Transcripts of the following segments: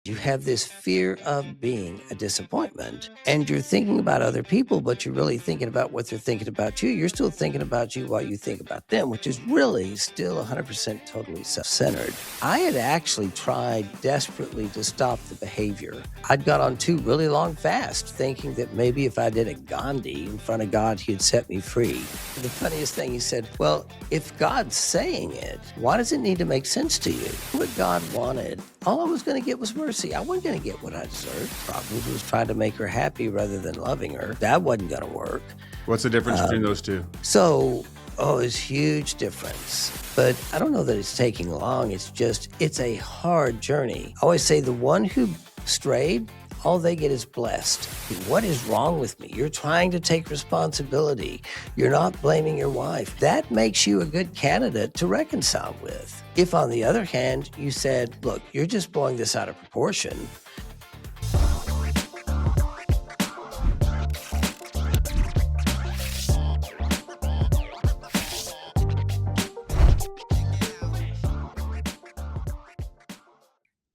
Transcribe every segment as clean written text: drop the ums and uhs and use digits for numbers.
You have this fear of being a disappointment, and you're thinking about other people, but you're really thinking about what they're thinking about you. You're still thinking about you while you think about them, which is really still 100% totally self-centered. I had actually tried desperately to stop the behavior. I'd got on 2 really long fasts, thinking that maybe if I did a Gandhi in front of God, he'd set me free. The funniest thing, he said, well, if God's saying it, why does it need to make sense to you? What God wanted, all I was going to get was mercy. I wasn't going to get what I deserved. Probably was trying to make her happy rather than loving her. That wasn't going to work. What's the difference between those two? It's huge difference. But I don't know that it's taking long. It's a hard journey. I always say the one who strayed, all they get is blessed. What is wrong with me? You're trying to take responsibility. You're not blaming your wife. That makes you a good candidate to reconcile with. If, on the other hand, you said, look, you're just blowing this out of proportion.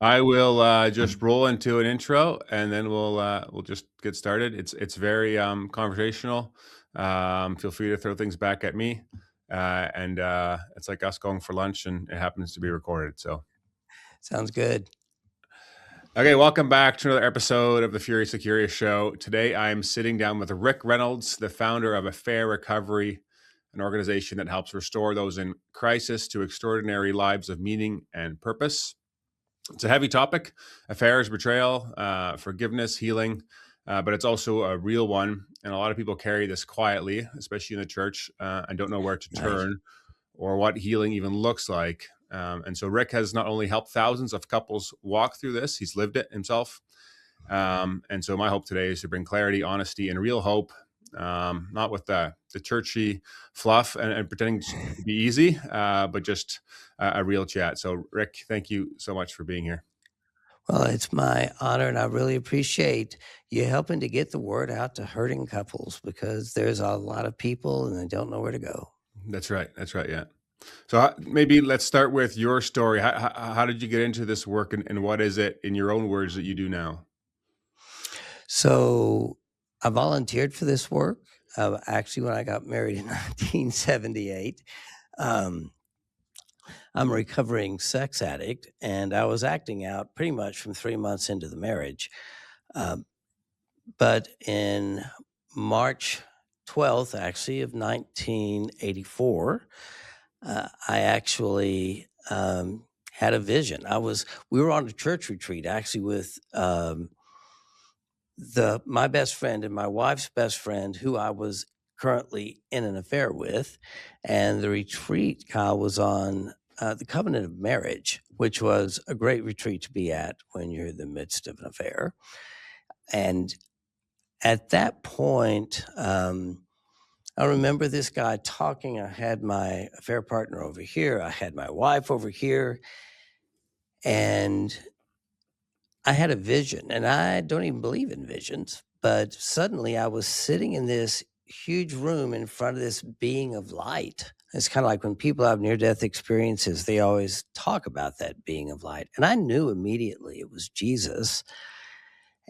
I will just roll into an intro, and then we'll just get started. It's very conversational. Feel free to throw things back at me, and it's like us going for lunch, and it happens to be recorded. So, sounds good. Okay, welcome back to another episode of the Furious to Curious Show. Today, I'm sitting down with Rick Reynolds, the founder of Affair Recovery, an organization that helps restore those in crisis to extraordinary lives of meaning and purpose. It's a heavy topic: affairs, betrayal, forgiveness, healing, but it's also a real one. And a lot of people carry this quietly, especially in the church, and don't know where to turn or what healing even looks like. And so Rick has not only helped thousands of couples walk through this, he's lived it himself. And so my hope today is to bring clarity, honesty, and real hope, not with the churchy fluff and pretending to be easy, but just a real chat. So Rick, thank you so much for being here. Well, it's my honor, and I really appreciate you helping to get the word out to hurting couples, because there's a lot of people and they don't know where to go. That's right. Yeah. So maybe let's start with your story. How did you get into this work, and what is it, in your own words, that you do now? So I volunteered for this work. Actually, when I got married in 1978, I'm a recovering sex addict, and I was acting out pretty much from 3 months into the marriage. But in March 12th, actually, of 1984, I actually had a vision. We were on a church retreat, actually, with my best friend and my wife's best friend, who I was currently in an affair with. And the retreat, Kyle, was on the covenant of marriage, which was a great retreat to be at when you're in the midst of an affair. And at that point, I remember this guy talking. I had my affair partner over here. I had my wife over here. And I had a vision, and I don't even believe in visions, but suddenly I was sitting in this huge room in front of this being of light. It's kind of like when people have near-death experiences, they always talk about that being of light. And I knew immediately it was Jesus.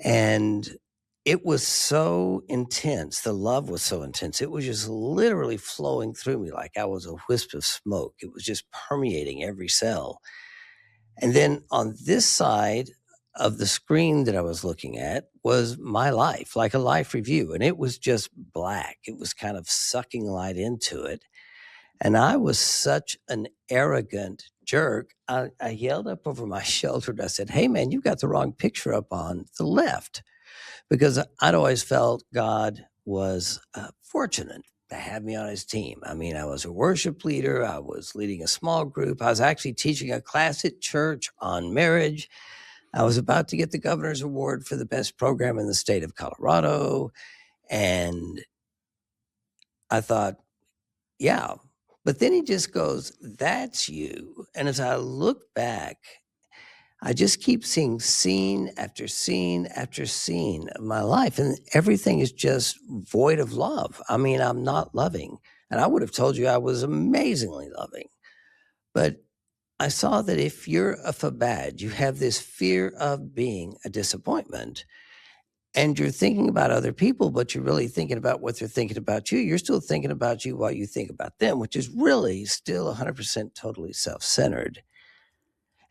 And it was so intense. The love was so intense. It was just literally flowing through me like I was a wisp of smoke. It was just permeating every cell. And then on this side of the screen that I was looking at was my life, like a life review. And it was just black. It was kind of sucking light into it. And I was such an arrogant jerk. I yelled up over my shoulder and I said, hey, man, you got the wrong picture up on the left. Because I'd always felt God was fortunate to have me on his team. I mean, I was a worship leader. I was leading a small group. I was actually teaching a class at church on marriage. I was about to get the governor's award for the best program in the state of Colorado. And I thought, yeah. But then he just goes, that's you. And as I look back, I just keep seeing scene after scene after scene of my life. And everything is just void of love. I mean, I'm not loving. And I would have told you I was amazingly loving. But I saw that if you're a fabad, you have this fear of being a disappointment, and you're thinking about other people, but you're really thinking about what they're thinking about you. You're still thinking about you while you think about them, which is really still 100% totally self-centered.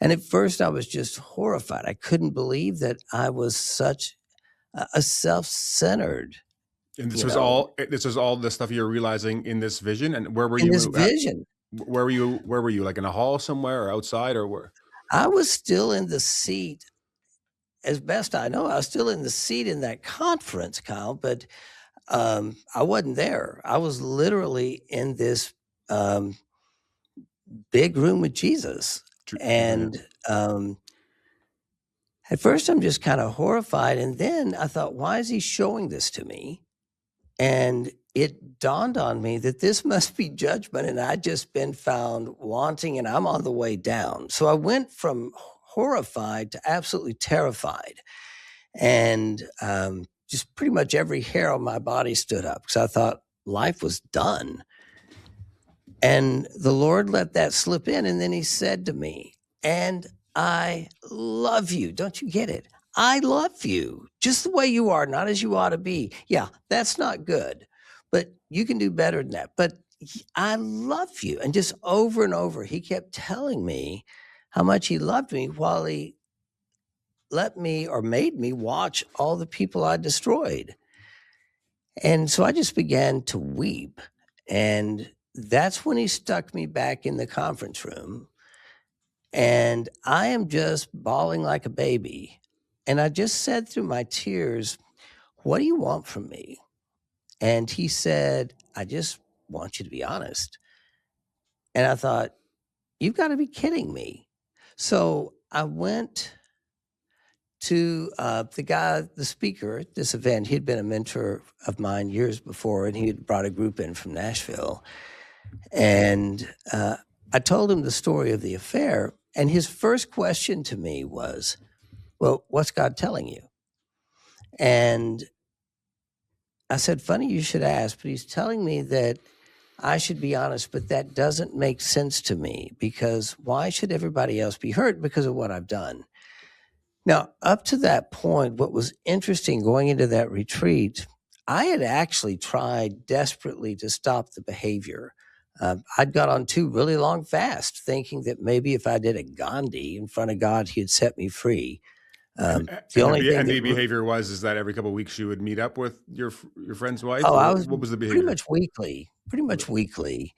And at first, I was just horrified. I couldn't believe that I was such a self-centered, And you know, this was all the stuff you're realizing in this vision. And where were in this you? vision. Where were you? Where were you? Like in a hall somewhere, or outside, or where? I was still in the seat, as best I know, I was still in the seat in that conference, Kyle, but I wasn't there. I was literally in this um, big room with Jesus. Brilliant. And at first, I'm just kind of horrified. And then I thought, why is he showing this to me? And it dawned on me that this must be judgment. And I'd just been found wanting, and I'm on the way down. So I went from horrified to absolutely terrified. And just pretty much every hair on my body stood up because I thought life was done. And the Lord let that slip in. And then he said to me, and I love you. Don't you get it? I love you just the way you are, not as you ought to be. Yeah, that's not good, but you can do better than that. But I love you. And just over and over, he kept telling me how much he loved me while he let me or made me watch all the people I destroyed. And so I just began to weep. And that's when he stuck me back in the conference room. And I am just bawling like a baby. And I just said through my tears, "What do you want from me?" And he said, "I just want you to be honest." And I thought, "You've got to be kidding me." So I went to the guy, the speaker at this event. He'd been a mentor of mine years before, and he had brought a group in from Nashville. And I told him the story of the affair. And his first question to me was, "Well, what's God telling you?" And I said, "Funny you should ask, but he's telling me that I should be honest, but that doesn't make sense to me because why should everybody else be hurt because of what I've done?" Now, up to that point, what was interesting going into that retreat, I had actually tried desperately to stop the behavior. I'd got on 2 really long fasts, thinking that maybe if I did a Gandhi in front of God, he'd set me free. The only thing And that the behavior was is that every couple of weeks you would meet up with your friend's wife, oh, or I was what was the pretty behavior? much weekly, pretty Okay. much weekly.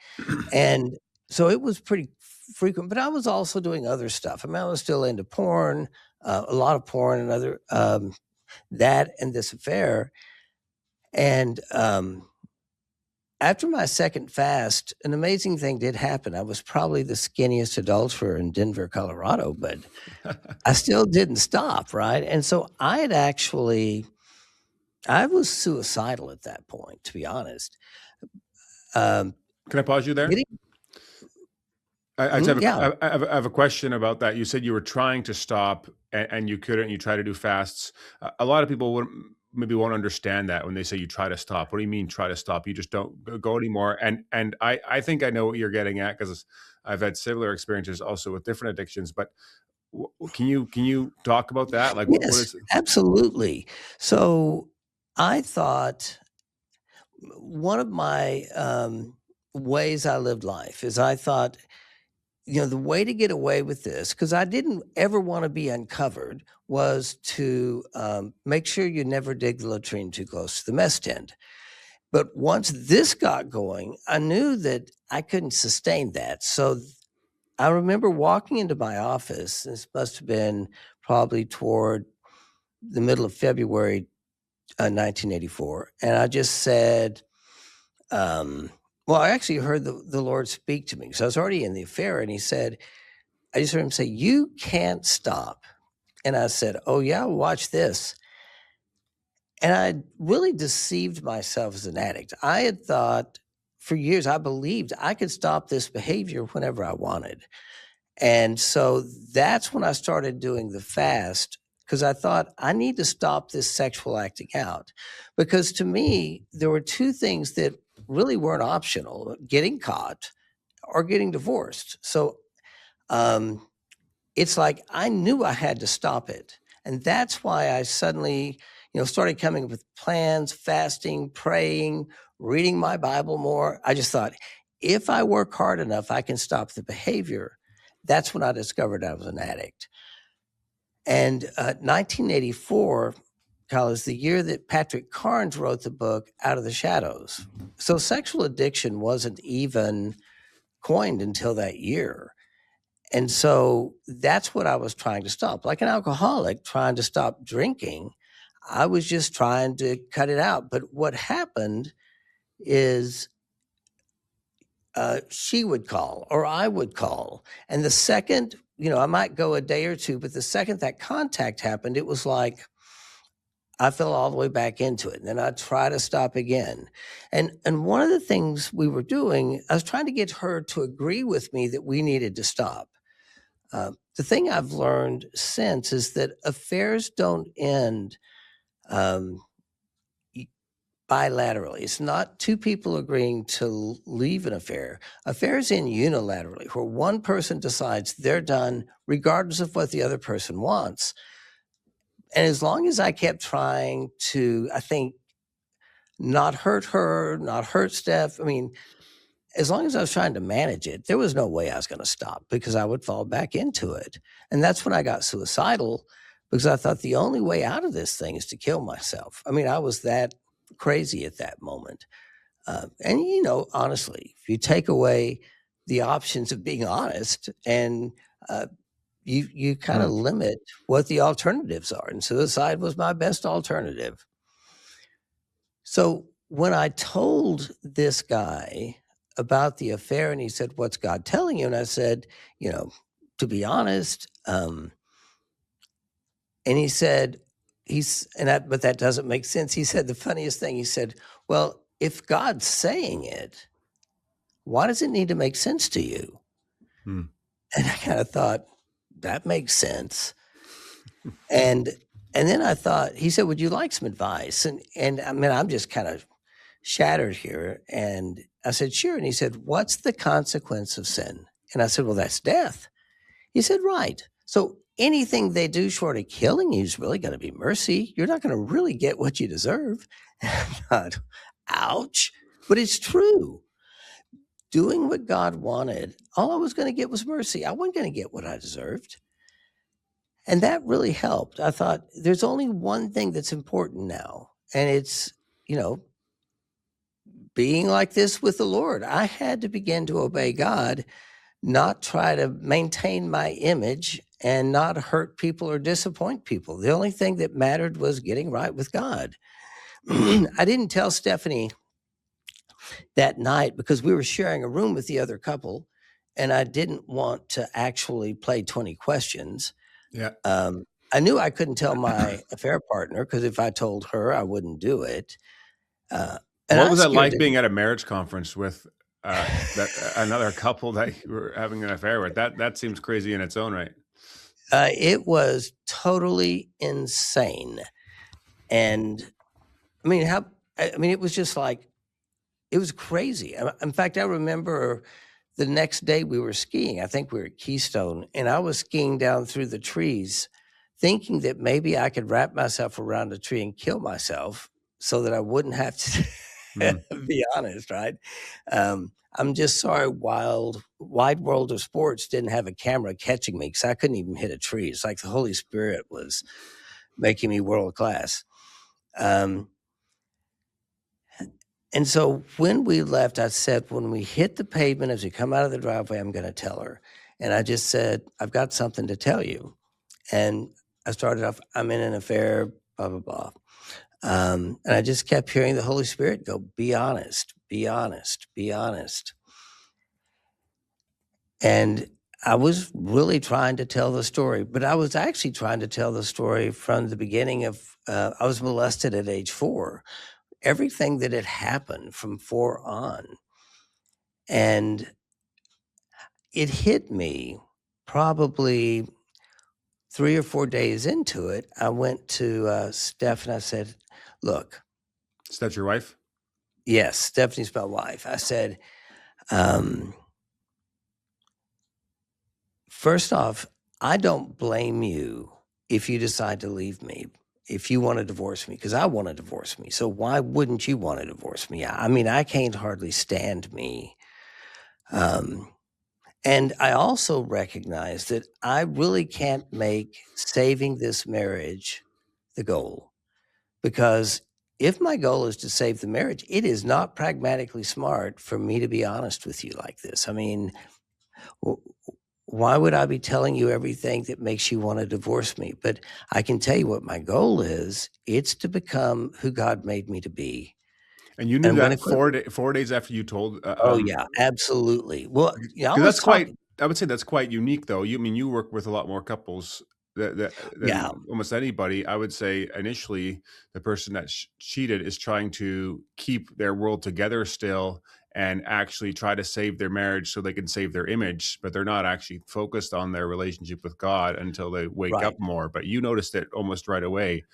And so it was pretty frequent, but I was also doing other stuff. I mean, I was still into porn, a lot of porn and other that and this affair. And after my second fast, an amazing thing did happen. I was probably the skinniest adulterer in Denver, Colorado, but I still didn't stop, right? And so I was suicidal at that point, to be honest. Um, Can I pause you there? getting, I just have yeah, I have a question about that. You said you were trying to stop and you couldn't. You try to do fasts. A lot of people maybe won't understand that when they say you try to stop. What do you mean try to stop? You just don't go anymore. And I think I know what you're getting at because I've had similar experiences also with different addictions. But can you talk about that? Like what yes, is it? absolutely. So I thought one of my ways I lived life is I thought, the way to get away with this, because I didn't ever want to be uncovered, was to make sure you never dig the latrine too close to the mess tent. But once this got going, I knew that I couldn't sustain that. So I remember walking into my office. This must have been probably toward the middle of February 1984. And I just said, well, I actually heard the Lord speak to me because I was already in the affair. And he said, I just heard him say, "You can't stop." And I said, "Oh, yeah, watch this." And I really deceived myself as an addict. I had thought for years, I believed I could stop this behavior whenever I wanted. And so that's when I started doing the fast because I thought I need to stop this sexual acting out. Because to me, there were 2 things that really weren't optional: getting caught or getting divorced. So it's like I knew I had to stop it. And that's why I suddenly, started coming up with plans, fasting, praying, reading my Bible more. I just thought, if I work hard enough, I can stop the behavior. That's when I discovered I was an addict. And 1984, Kyle, is the year that Patrick Carnes wrote the book Out of the Shadows. So sexual addiction wasn't even coined until that year. And so that's what I was trying to stop. Like an alcoholic trying to stop drinking, I was just trying to cut it out. But what happened is she would call or I would call. And the second, I might go a day or two, but the second that contact happened, it was like I fell all the way back into it. And then I'd try to stop again. And one of the things we were doing, I was trying to get her to agree with me that we needed to stop. The thing I've learned since is that affairs don't end bilaterally. It's not two people agreeing to leave an affair. Affairs end unilaterally, where one person decides they're done, regardless of what the other person wants. And as long as I kept trying to, I think, not hurt her, not hurt Steph, as long as I was trying to manage it, there was no way I was going to stop because I would fall back into it. And that's when I got suicidal because I thought the only way out of this thing is to kill myself. I was that crazy at that moment. And, honestly, if you take away the options of being honest and you kind of limit what the alternatives are. And suicide was my best alternative. So when I told this guy about the affair and he said, "What's God telling you?" And I said, to be honest, and he said, but that doesn't make sense. He said the funniest thing. He said, "Well, if God's saying it, why does it need to make sense to you?" And I kind of thought, that makes sense. And then I thought, he said, "Would you like some advice?" And I'm just kind of shattered here. And I said, "Sure." And he said, "What's the consequence of sin?" And I said, "Well, that's death." He said, "Right. So anything they do short of killing you is really going to be mercy. You're not going to really get what you deserve." And I thought, ouch. But it's true. Doing what God wanted, all I was going to get was mercy. I wasn't going to get what I deserved. And that really helped. I thought, there's only one thing that's important now. And it's, being like this with the Lord. I had to begin to obey God, not try to maintain my image and not hurt people or disappoint people. The only thing that mattered was getting right with God. I didn't tell Stephanie that night because we were sharing a room with the other couple and I didn't want to actually play 20 questions. Yeah. I knew I couldn't tell my affair partner because if I told her, I wouldn't do it. What was that like being at a marriage conference with another couple that you were having an affair with? That seems crazy in its own right. It was totally insane. And it was just like, it was crazy. In fact, I remember the next day we were skiing. I think we were at Keystone, and I was skiing down through the trees thinking that maybe I could wrap myself around a tree and kill myself so that I wouldn't have to be honest, right? I'm just sorry Wide World of Sports didn't have a camera catching me because I couldn't even hit a tree. It's like the Holy Spirit was making me world class. And so when we left, I said, when we hit the pavement, as we come out of the driveway, I'm going to tell her. And I just said, "I've got something to tell you." And I started off, "I'm in an affair, blah, blah, blah." And I just kept hearing the Holy Spirit go, "Be honest, be honest, be honest." And I was really trying to tell the story, but I was actually trying to tell the story from the beginning of, I was molested at age 4. Everything that had happened from 4 on. And it hit me probably 3 or 4 days into it. I went to Steph and I said, "Look." Steph's your wife? Yes, Stephanie's my wife. I said, First off, I don't blame you if you decide to leave me, if you want to divorce me, because I want to divorce me. So why wouldn't you want to divorce me? I mean, I can't hardly stand me. Um, and I also recognize that I really can't make saving this marriage the goal, because if my goal is to save the marriage, it is not pragmatically smart for me to be honest with you like this. I mean, why would I be telling you everything that makes you want to divorce me? But I can tell you what my goal is. It's to become who God made me to be. And you knew And I'm going to that quit. 4 days after you told, Oh, yeah, absolutely. Well, yeah, I because was that's quite. talking. I would say that's quite unique, though. You work with a lot more couples Yeah, than almost anybody. I would say initially the person that cheated is trying to keep their world together still and actually try to save their marriage so they can save their image, but they're not actually focused on their relationship with God until they wake up right. more. But you noticed it almost right away.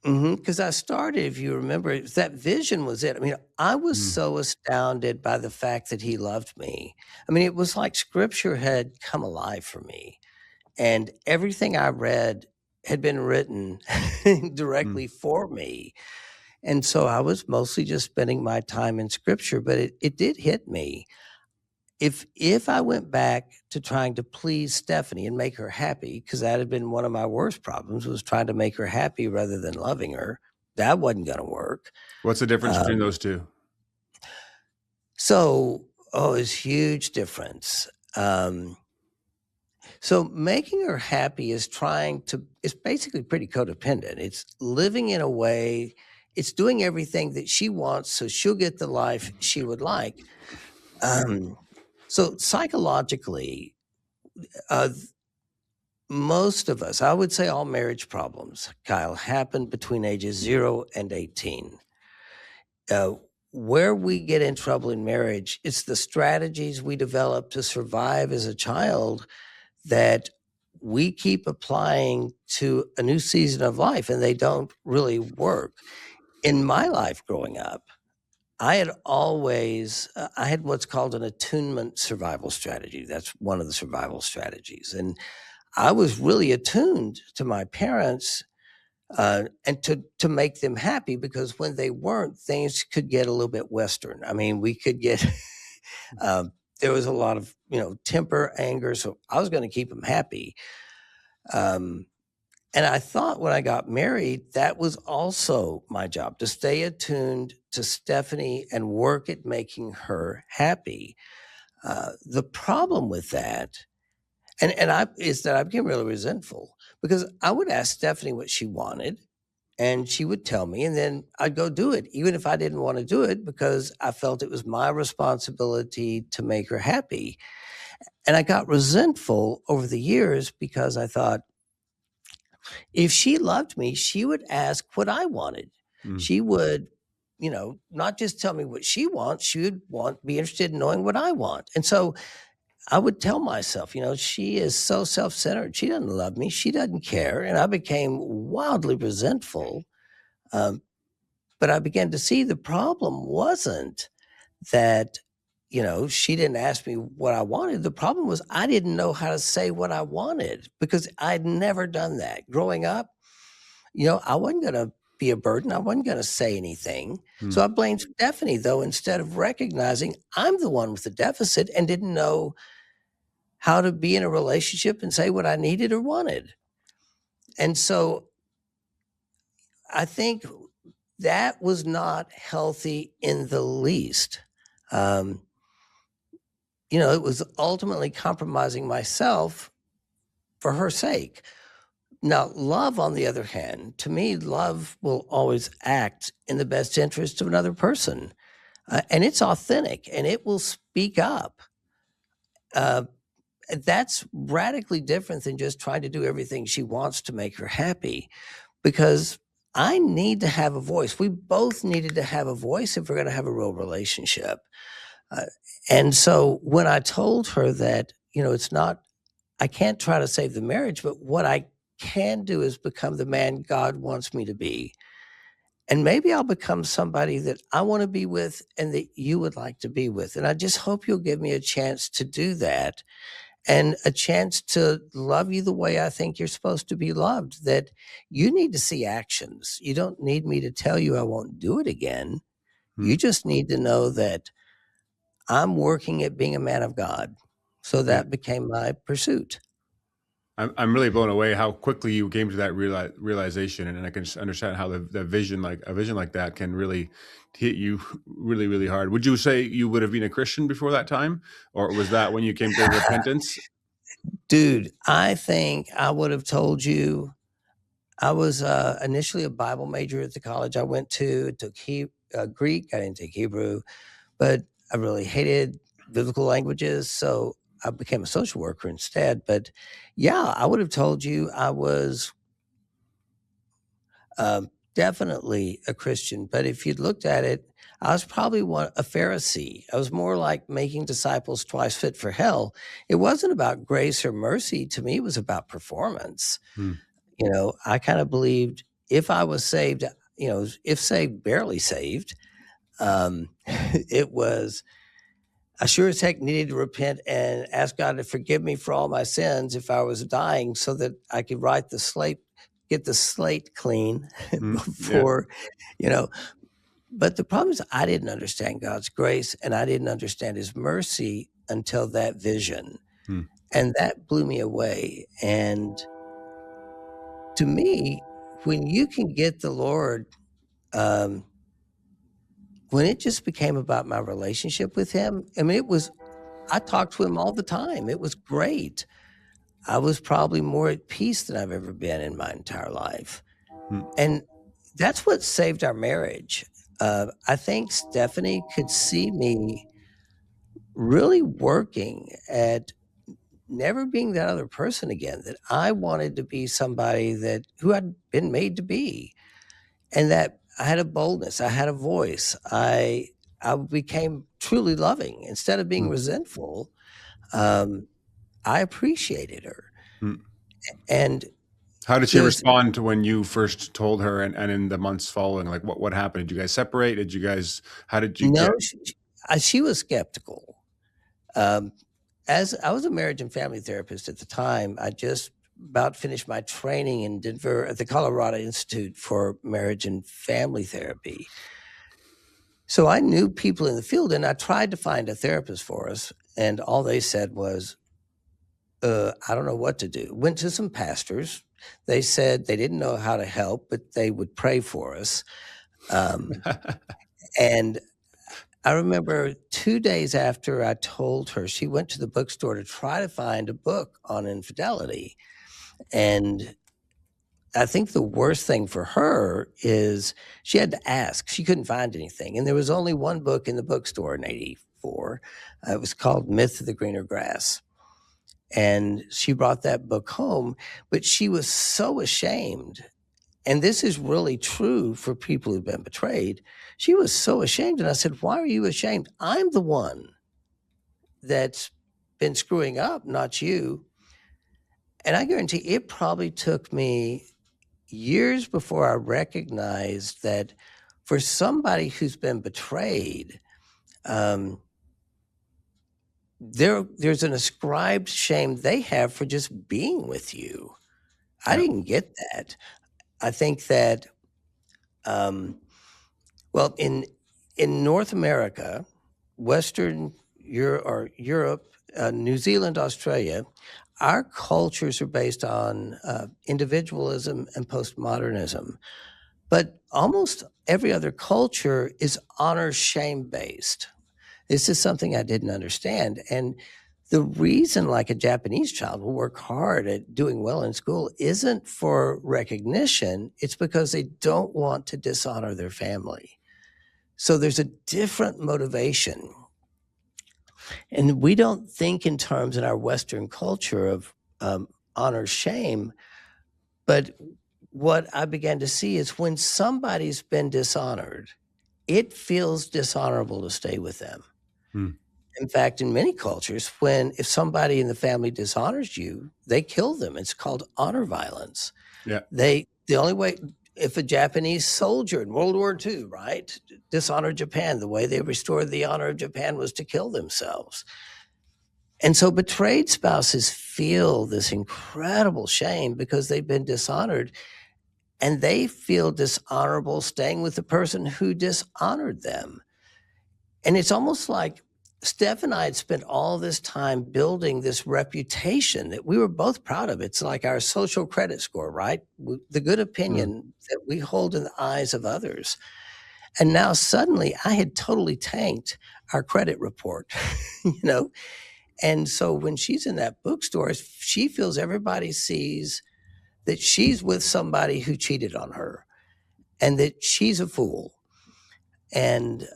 Because I started, if you remember, that vision was it. I mean, I was Mm, so astounded by the fact that he loved me. I mean, it was like scripture had come alive for me. And everything I read had been written mm. directly for me. And so I was mostly just spending my time in scripture, but it did hit me. If I went back to trying to please Stephanie and make her happy, because that had been one of my worst problems, was trying to make her happy rather than loving her, that wasn't going to work. What's the difference between Um, those two? it's huge difference. So making her happy is it's basically pretty codependent. It's living in a way, it's doing everything that she wants so she'll get the life she would like. Um, so psychologically, uh, most of us, I would say all marriage problems, Kyle, happen between ages 0 and 18. Uh, where we get in trouble in marriage, it's the strategies we develop to survive as a child that we keep applying to a new season of life, and they don't really work. In my life growing up, I had what's called an attunement survival strategy. That's one of the survival strategies. And I was really attuned to my parents, and to make them happy, because when they weren't, things could get a little bit Western. I mean, we could get, um, there was a lot of, temper, anger. So I was going to keep them happy. Um, and I thought when I got married, that was also my job, to stay attuned to Stephanie and work at making her happy. The problem with that, is that I became really resentful, because I would ask Stephanie what she wanted, and she would tell me, and then I'd go do it, even if I didn't want to do it, because I felt it was my responsibility to make her happy. And I got resentful over the years, because I thought, if she loved me, she would ask what I wanted. Mm. She would, not just tell me what she wants, she would be interested in knowing what I want. And so I would tell myself, she is so self-centered. She doesn't love me. She doesn't care. And I became wildly resentful. Um, but I began to see the problem wasn't that, she didn't ask me what I wanted. The problem was I didn't know how to say what I wanted, because I'd never done that. Growing up, I wasn't going to be a burden. I wasn't going to say anything. Mm. So I blamed Stephanie, though, instead of recognizing I'm the one with the deficit and didn't know how to be in a relationship and say what I needed or wanted. And so I think that was not healthy in the least. Um, it was ultimately compromising myself for her sake. Now, love, on the other hand, to me, love will always act in the best interest of another person. And it's authentic, and it will speak up. Uh, that's radically different than just trying to do everything she wants to make her happy, because I need to have a voice. We both needed to have a voice if we're going to have a real relationship. Uh, and so when I told her that, it's not, I can't try to save the marriage, but what I can do is become the man God wants me to be. And maybe I'll become somebody that I want to be with and that you would like to be with. And I just hope you'll give me a chance to do that. and a chance to love you the way I think you're supposed to be loved, that you need to see actions. You don't need me to tell you I won't do it again. Hmm. You just need to know that I'm working at being a man of God. So Yeah. that became my pursuit. I'm really blown away how quickly you came to that realization, and I can just understand how the vision, like a vision like that, can really hit you really, really hard. Would you say you would have been a Christian before that time, or was that when you came to repentance? Dude, I think I would have told you I was initially a Bible major at the college I went to, took Greek, I didn't take Hebrew, but I really hated biblical languages. So I became a social worker instead. But yeah, I would have told you I was definitely a Christian. But if you'd looked at it, I was probably a Pharisee. I was more like making disciples twice fit for hell. It wasn't about grace or mercy. To me, it was about performance. Hmm. I kind of believed if I was saved, if saved, barely saved, it was, I sure as heck needed to repent and ask God to forgive me for all my sins if I was dying so that I could get the slate clean Hmm. Yeah. before, you know. But the problem is I didn't understand God's grace and I didn't understand his mercy until that vision. Hmm. And that blew me away. And to me, when you can get the Lord, um, when it just became about my relationship with him, I mean, I talked to him all the time. It was great. I was probably more at peace than I've ever been in my entire life. Hmm. And that's what saved our marriage. I think Stephanie could see me really working at never being that other person again, that I wanted to be somebody who I'd been made to be. And that I had a boldness, I had a voice. I became truly loving instead of being Hmm. resentful. I appreciated her. Hmm. And How did she there's respond to when you first told her, and in the months following? Like, what happened? Did you guys separate? How did you no, get? she was skeptical. Um, as I was a marriage and family therapist at the time, I just about finished my training in Denver at the Colorado Institute for Marriage and Family Therapy. So I knew people in the field, and I tried to find a therapist for us, and all they said was, I don't know what to do. Went to some pastors. They said they didn't know how to help, but they would pray for us. Um, and I remember 2 days after I told her, she went to the bookstore to try to find a book on infidelity. And I think the worst thing for her is she had to ask. She couldn't find anything. And there was only one book in the bookstore in 84. It was called Myth of the Greener Grass. And she brought that book home, but she was so ashamed. And this is really true for people who've been betrayed. She was so ashamed. And I said, why are you ashamed? I'm the one that's been screwing up, not you. And I guarantee it probably took me years before I recognized that for somebody who's been betrayed, um, there's an ascribed shame they have for just being with you. I Yeah. didn't get that. I think that, well, in North America, Western Europe, New Zealand, Australia, our cultures are based on individualism and postmodernism. But almost every other culture is honor shame based. This is something I didn't understand. And the reason, like a Japanese child will work hard at doing well in school, isn't for recognition. It's because they don't want to dishonor their family. So there's a different motivation. And we don't think in terms in our Western culture of honor shame. But what I began to see is when somebody's been dishonored, it feels dishonorable to stay with them. Hmm. In fact, in many cultures, if somebody in the family dishonors you, they kill them. It's called honor violence. Yeah. The only way, if a Japanese soldier in World War II, right, dishonored Japan, the way they restored the honor of Japan was to kill themselves. And so betrayed spouses feel this incredible shame because they've been dishonored, and they feel dishonorable staying with the person who dishonored them. And it's almost like Steph and I had spent all this time building this reputation that we were both proud of. It's like our social credit score, right? The good Mm. opinion that we hold in the eyes of others. And now suddenly I had totally tanked our credit report, you know? And so when she's in that bookstore, she feels everybody sees that she's with somebody who cheated on her and that she's a fool. And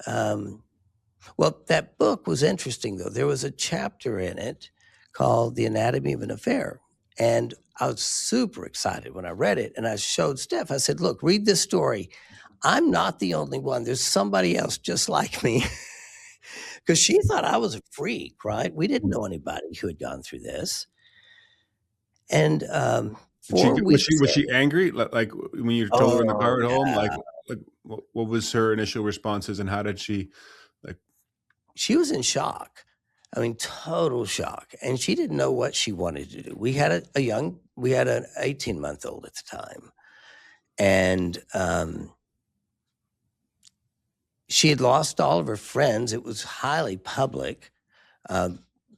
well, that book was interesting, though. There was a chapter in it called The Anatomy of an Affair. And I was super excited when I read it. And I showed Steph, I said, look, read this story. I'm not the only one. There's somebody else just like me. Because she thought I was a freak, right? We didn't know anybody who had gone through this. And She 4 was weeks she in, angry? Like when you told her in the oh, car at home, yeah. like what was her initial responses, and how did she like? She was in shock. I mean, total shock. And she didn't know what she wanted to do. We had we had an 18-month-old at the time. And she had lost all of her friends. It was highly public.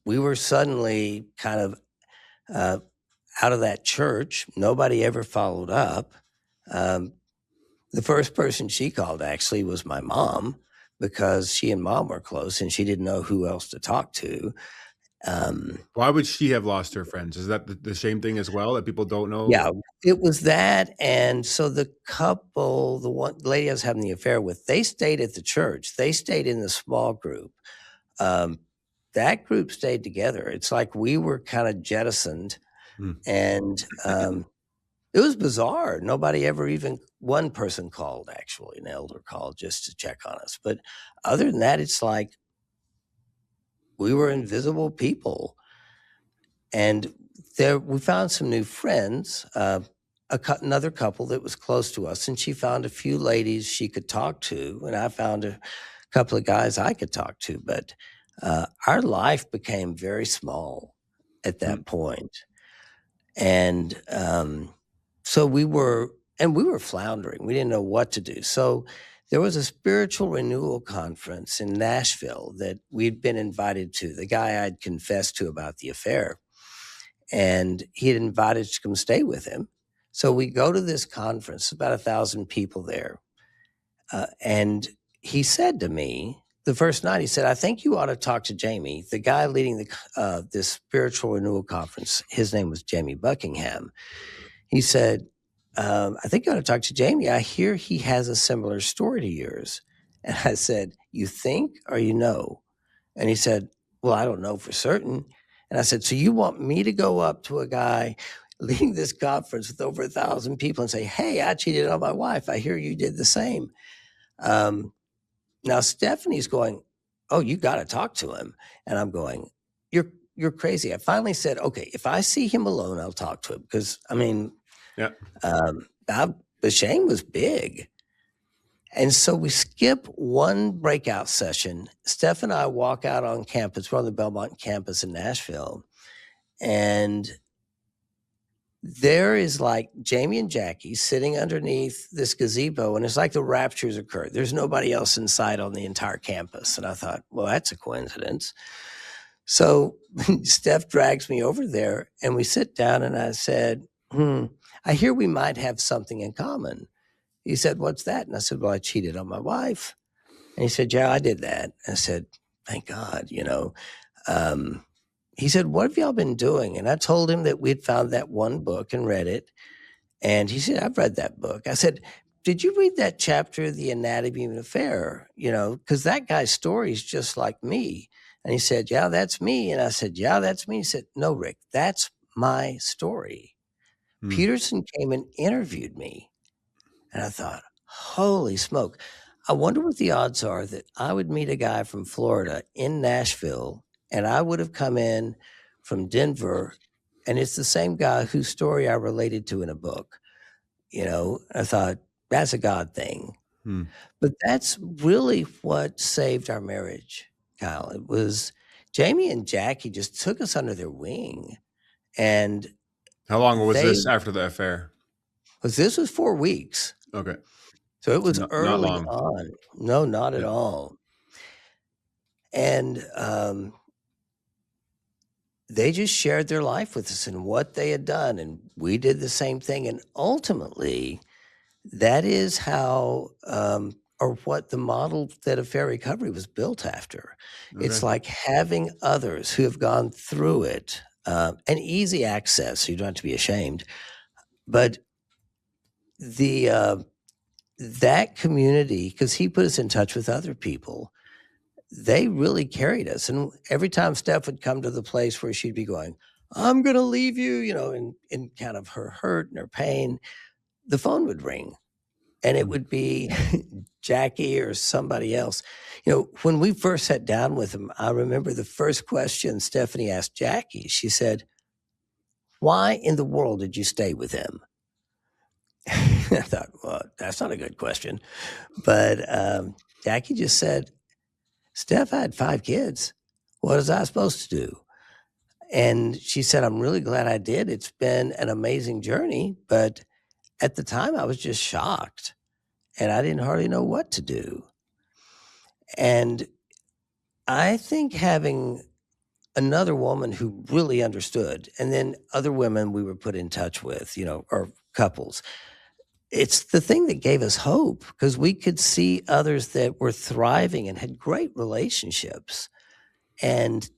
We were suddenly kind of uh, out of that church. Nobody ever followed up. Um, the first person she called actually was my mom, because she and mom were close and she didn't know who else to talk to. Um, Why would she have lost her friends? Is that the same thing as well, that people don't know? yeah, it was that. And so the couple, the lady I was having the affair with, they stayed at the church. They stayed in the small group. Um, that group stayed together. It's like we were kind of jettisoned, Mm. and it was bizarre. Nobody ever, even one person called, actually, an elder called just to check on us. But other than that, it's like we were invisible people. And there, we found some new friends, another couple that was close to us, and she found a few ladies she could talk to, and I found a couple of guys I could talk to. But our life became very small at Mm. that point. And so we were floundering. We didn't know what to do. So there was a spiritual renewal conference in Nashville that we'd been invited to. The guy I'd confessed to about the affair, and he had invited us to come stay with him. So we go to this conference, about 1,000 people there. And he said to me the first night, he said, I think you ought to talk to Jamie, the guy leading this spiritual renewal conference. His name was Jamie Buckingham. He said, I think you ought to talk to Jamie. I hear he has a similar story to yours. And I said, you think or you know? And he said, well, I don't know for certain. And I said, so you want me to go up to a guy leading this conference with over 1,000 people and say, hey, I cheated on my wife. I hear you did the same. Um, Now Stephanie's going, oh, you got to talk to him. And I'm going, you're crazy. I finally said, okay, if I see him alone, I'll talk to him. Because, I mean, Yeah. the shame was big. And so we skip one breakout session. Steph and I walk out on campus. We're on the Belmont campus in Nashville. And there is like Jamie and Jackie sitting underneath this gazebo, and it's like the rapture's occurred. There's nobody else in sight on the entire campus. And I thought, well, that's a coincidence. So Steph drags me over there, and we sit down, and I said, I hear we might have something in common. He said, what's that? And I said, well, I cheated on my wife. And he said, yeah, I did that. I said, thank God, you know. He said, what have y'all been doing? And I told him that we'd found that one book and read it. And he said, I've read that book. I said, did you read that chapter, The Anatomy of an Affair? You know, because that guy's story is just like me. And he said, yeah, that's me. And I said, yeah, that's me. He said, no, Rick, that's my story. Mm. Peterson came and interviewed me. And I thought, holy smoke. I wonder what the odds are that I would meet a guy from Florida in Nashville, and I would have come in from Denver, and it's the same guy whose story I related to in a book. You know, I thought, that's a God thing. Mm. But that's really what saved our marriage, Kyle. It was Jamie and Jackie just took us under their wing, and How long was they this after the affair? because this was 4 weeks, Okay. so it was Not early long. on. No, not at Yeah. all. And, they just shared their life with us and what they had done, and we did the same thing, and ultimately, that is how, or what the model that Affair Recovery was built after. It's Okay. like having others who have gone through it, and easy access, so you don't have to be ashamed, but the, that community, because he put us in touch with other people, they really carried us. And every time Steph would come to the place where she'd be going, I'm going to leave you, in kind of her hurt and her pain, the phone would ring and it Mm. would be Jackie or somebody else. When we first sat down with him, I remember the first question Stephanie asked Jackie. She said, why in the world did you stay with him? I thought, well, that's not a good question. But Jackie just said, Steph, I had 5 kids. What was I supposed to do? And she said, I'm really glad I did. It's been an amazing journey. But at the time, I was just shocked and I didn't hardly know what to do. And I think having another woman who really understood, and then other women we were put in touch with, or couples, it's the thing that gave us hope because we could see others that were thriving and had great relationships. And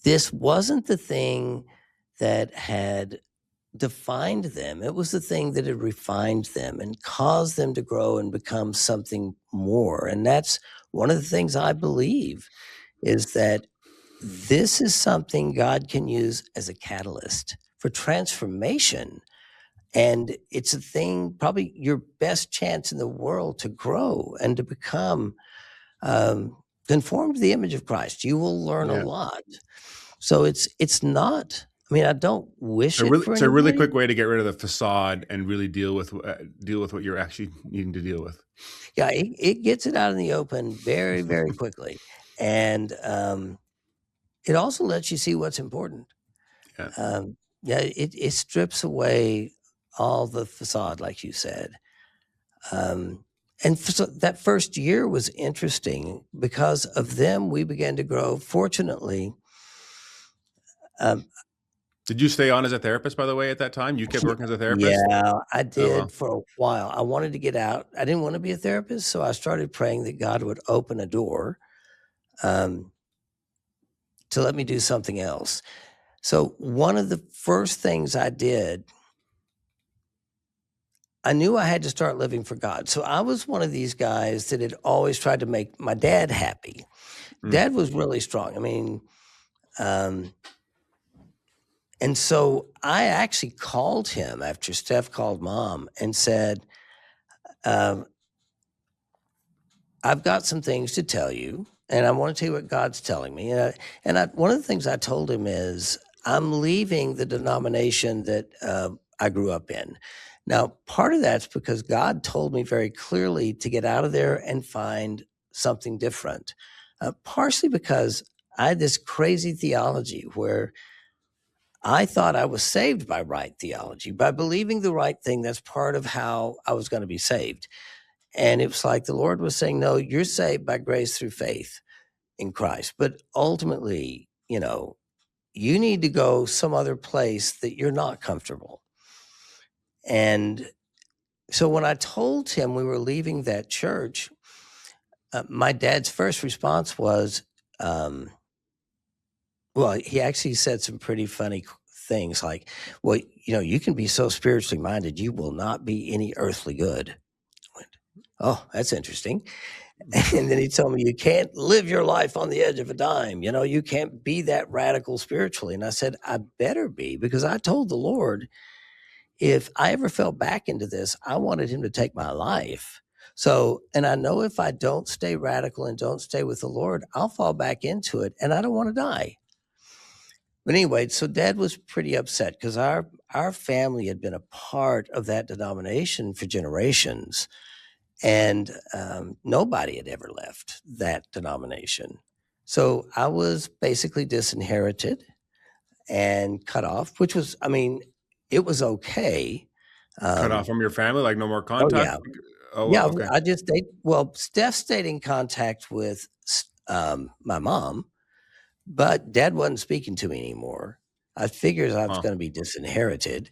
this wasn't the thing that had defined them. It was the thing that had refined them and caused them to grow and become something more. And that's one of the things I believe is that this is something God can use as a catalyst for transformation. And it's a thing, probably your best chance in the world to grow and to become conformed to the image of Christ. You will learn a Yeah. lot. So it's not, I mean, I don't wish it for It's a really quick anybody. way to get rid of the facade and really deal with what you're actually needing to deal with. Yeah, it gets it out in the open very, very quickly. And it also lets you see what's important. Yeah. Yeah, it strips away all the facade, like you said. And so that first year was interesting because of them. We began to grow. Fortunately, um, Did you stay on as a therapist, by the way, at that time? You kept working as a therapist? yeah, I Oh, did well. for a while. I wanted to get out. I didn't want to be a therapist, so I started praying that God would open a door um, to let me do something else. So one of the first things I did, I knew I had to start living for God. So I was one of these guys that had always tried to make my dad happy. Mm. Dad was really strong. I mean, um, and so I actually called him after Steph called mom and said, um, I've got some things to tell you, and I want to tell you what God's telling me. One of the things I told him is, I'm leaving the denomination that I grew up in. Now, part of that's because God told me very clearly to get out of there and find something different. Partially because I had this crazy theology where I thought I was saved by right theology, by believing the right thing. That's part of how I was going to be saved. And it was like the Lord was saying, no, you're saved by grace through faith in Christ. But ultimately, you need to go some other place that you're not comfortable. And so when I told him we were leaving that church, my dad's first response was, well, he actually said some pretty funny things like, well, you can be so spiritually minded, you will not be any earthly good. I went, oh, that's interesting. And then he told me, you can't live your life on the edge of a dime. You can't be that radical spiritually. And I said, I better be, because I told the Lord, if I ever fell back into this, I wanted him to take my life. So, and I know if I don't stay radical and don't stay with the Lord, I'll fall back into it and I don't want to die. But anyway, so Dad was pretty upset because our family had been a part of that denomination for generations. And nobody had ever left that denomination. So I was basically disinherited and cut off, which was, I mean, it was okay. Cut off from your family, like no more Oh contact? yeah. Oh, wow, Yeah, okay. I just they well, Steph stayed in contact with my mom, but dad wasn't speaking to me anymore. I figured I was Huh. going to be disinherited,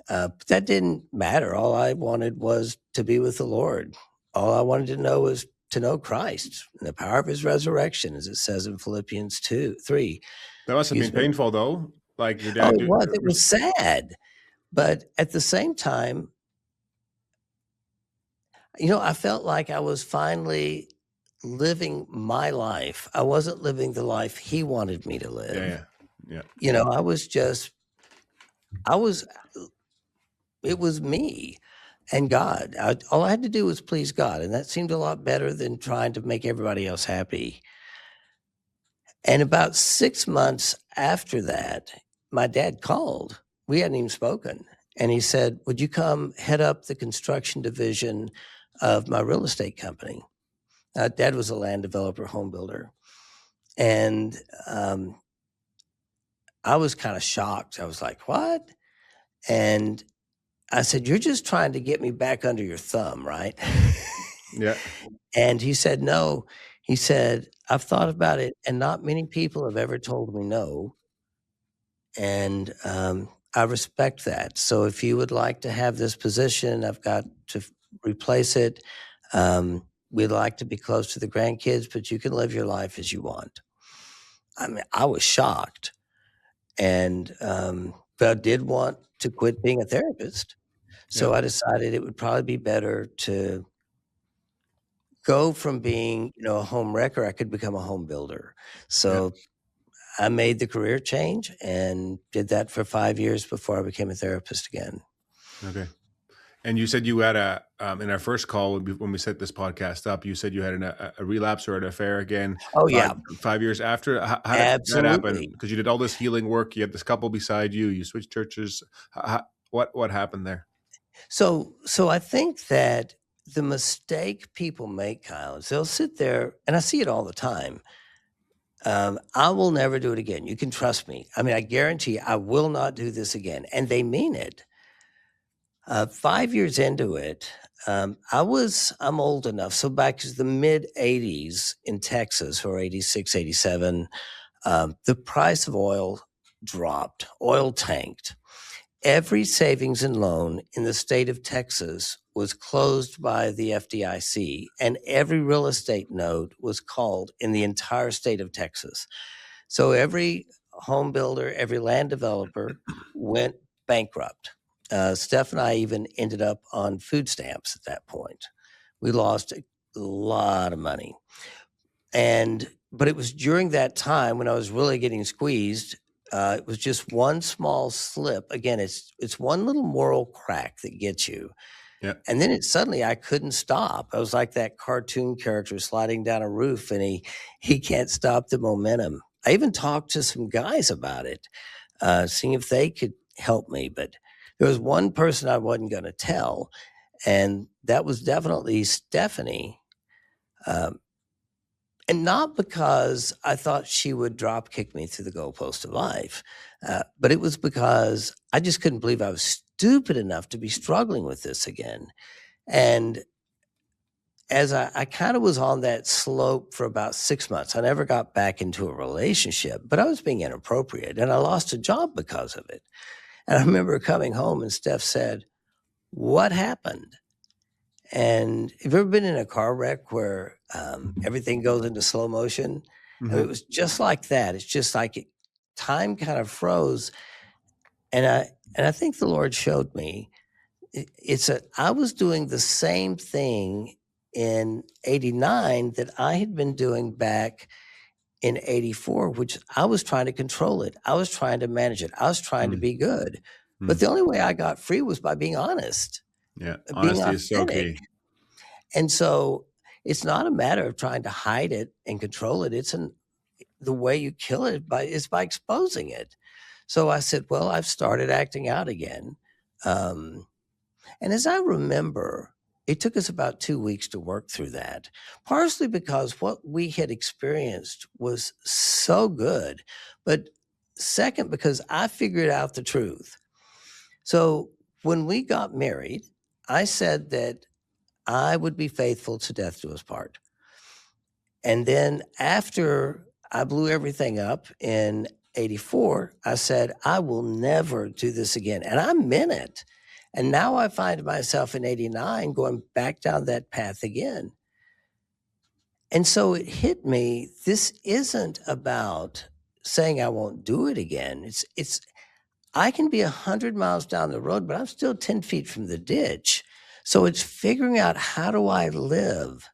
but that didn't matter. All I wanted was to be with the Lord. All I wanted to know was to know Christ and the power of his resurrection, as it says in Philippians 2:3. That must have been Excuse me. painful, though. Like your Oh, dad it do was. It was sad. But at the same time, I felt like I was finally living my life. I wasn't living the life he wanted me to Yeah, live. yeah. Yeah. I was just, I was, it was me and God. All I had to do was please God. And that seemed a lot better than trying to make everybody else happy. And about 6 months after that, my dad called. We hadn't even spoken. And he said, "Would you come head up the construction division of my real estate company?" Dad was a land developer, home builder. And I was kind of shocked. I was like, "What?" And I said, "You're just trying to get me back under your thumb, right?" Yeah. And he said, "No." He said, "I've thought about it, and not many people have ever told me no. And I respect that. So if you would like to have this position, I've got to replace it. We'd like to be close to the grandkids, but you can live your life as you want." I mean, I was shocked, and but I did want to quit being a therapist. Yeah. So I decided it would probably be better to go from being, a home wrecker. I could become a home builder. Yeah. So I made the career change and did that for 5 years before I became a therapist again. Okay. And you said you had in our first call when we set this podcast up, you said you had a relapse or an affair again Oh, five yeah, 5 years after. How did that happen? absolutely. Because you did all this healing work. You had this couple beside you. You switched churches. What happened there? So I think that the mistake people make, Kyle, is they'll sit there, and I see it all the time. I will never do it again. You can trust me. I mean, I guarantee I will not do this again. And they mean it. 5 years into it, I'm old enough. So back to the mid 80s in Texas, or 86, 87, the price of oil dropped, oil tanked. Every savings and loan in the state of Texas was closed by the FDIC, and every real estate note was called in the entire state of Texas. So every home builder, every land developer went bankrupt. Steph and I even ended up on food stamps at that point. We lost a lot of money. But it was during that time when I was really getting squeezed. It was just one small slip. Again, it's one little moral crack that gets you. Yeah. And then suddenly I couldn't stop. I was like that cartoon character sliding down a roof, and he can't stop the momentum. I even talked to some guys about it, seeing if they could help me. But there was one person I wasn't going to tell, and that was definitely Stephanie. Um, and not because I thought she would drop kick me through the goalpost of life, but it was because I just couldn't believe I was stupid enough to be struggling with this again. And as I kind of was on that slope for about 6 months, I never got back into a relationship, but I was being inappropriate, and I lost a job because of it. And I remember coming home and Steph said, "What happened?" And have you ever been in a car wreck where everything goes into slow motion? I mean, it Hmm. was just like that. It's just like time kind of froze, and I think the Lord showed me I was doing the same thing in '89 that I had been doing back in '84, which I was trying to control it. I was trying to manage it. I was trying to Mm. be good. But Mm. the only way I got free was by being honest, Yeah. being Honesty is so authentic. key. And so it's not a matter of trying to hide it and control it. The way you kill it is by exposing it. So I said, well, I've started acting out again. And as I remember, it took us about 2 weeks to work through that, partially because what we had experienced was so good, but second, because I figured out the truth. So when we got married, I said that I would be faithful to death do us part. And then after I blew everything up in 84, I said, I will never do this again. And I meant it. And now I find myself in 89 going back down that path again. And so it hit me, this isn't about saying I won't do it again. It's I can be 100 miles down the road, but I'm still 10 feet from the ditch. So it's figuring out, how do I live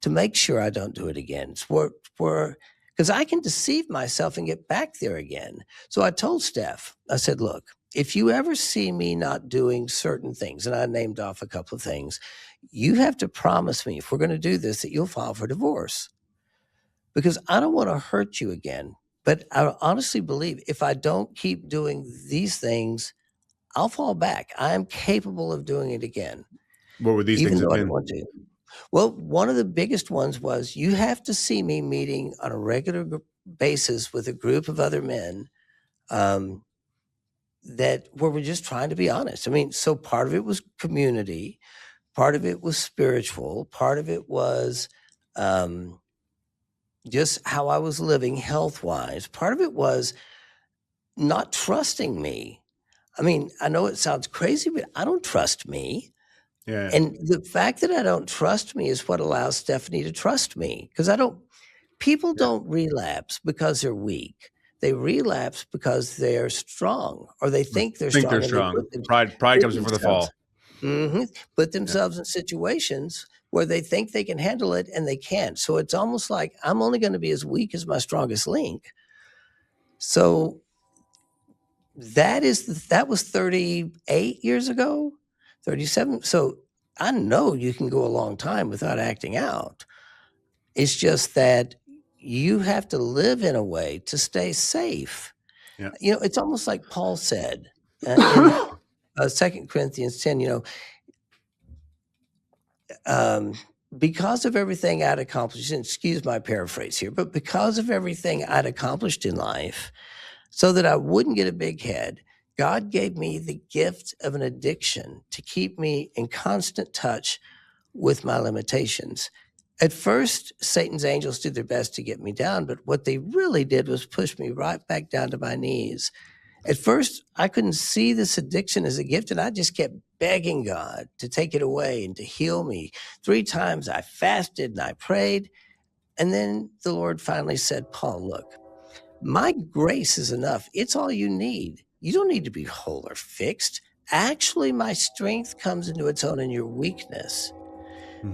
to make sure I don't do it again? It's because I can deceive myself and get back there again. So I told Steph, I said, look, if you ever see me not doing certain things, and I named off a couple of things, you have to promise me, if we're going to do this, that you'll file for divorce, because I don't want to hurt you again. But I honestly believe if I don't keep doing these things, I'll fall back. I am capable of doing it again, What would these even things have though I don't been? want to. Well, one of the biggest ones was, you have to see me meeting on a regular basis with a group of other men, that where we're just trying to be honest. I mean, so part of it was community, part of it was spiritual, part of it was just how I was living health wise. Part of it was not trusting me. I mean, I know it sounds crazy, but I don't trust me. Yeah. And the fact that I don't trust me is what allows Stephanie to trust me, because people don't relapse because they're weak. They relapse because they're strong, or they think they're Think they're strong, and they strong. Pride comes before the fall. put themselves in situations where they think they can handle it and they can't. So it's almost like, I'm only going to be as weak as my strongest link. So that was 38 years ago, 37. So I know you can go a long time without acting out. It's just that you have to live in a way to stay safe. Yeah. It's almost like Paul said in 2 Corinthians 10, because of everything I'd accomplished, and excuse my paraphrase here, but because of everything I'd accomplished in life, so that I wouldn't get a big head, God gave me the gift of an addiction to keep me in constant touch with my limitations. At first, Satan's angels did their best to get me down, but what they really did was push me right back down to my knees. At first, I couldn't see this addiction as a gift, and I just kept begging God to take it away and to heal me. 3 times I fasted and I prayed, and then the Lord finally said, Paul, look, my grace is enough. It's all you need. You don't need to be whole or fixed. Actually, my strength comes into its own in your weakness.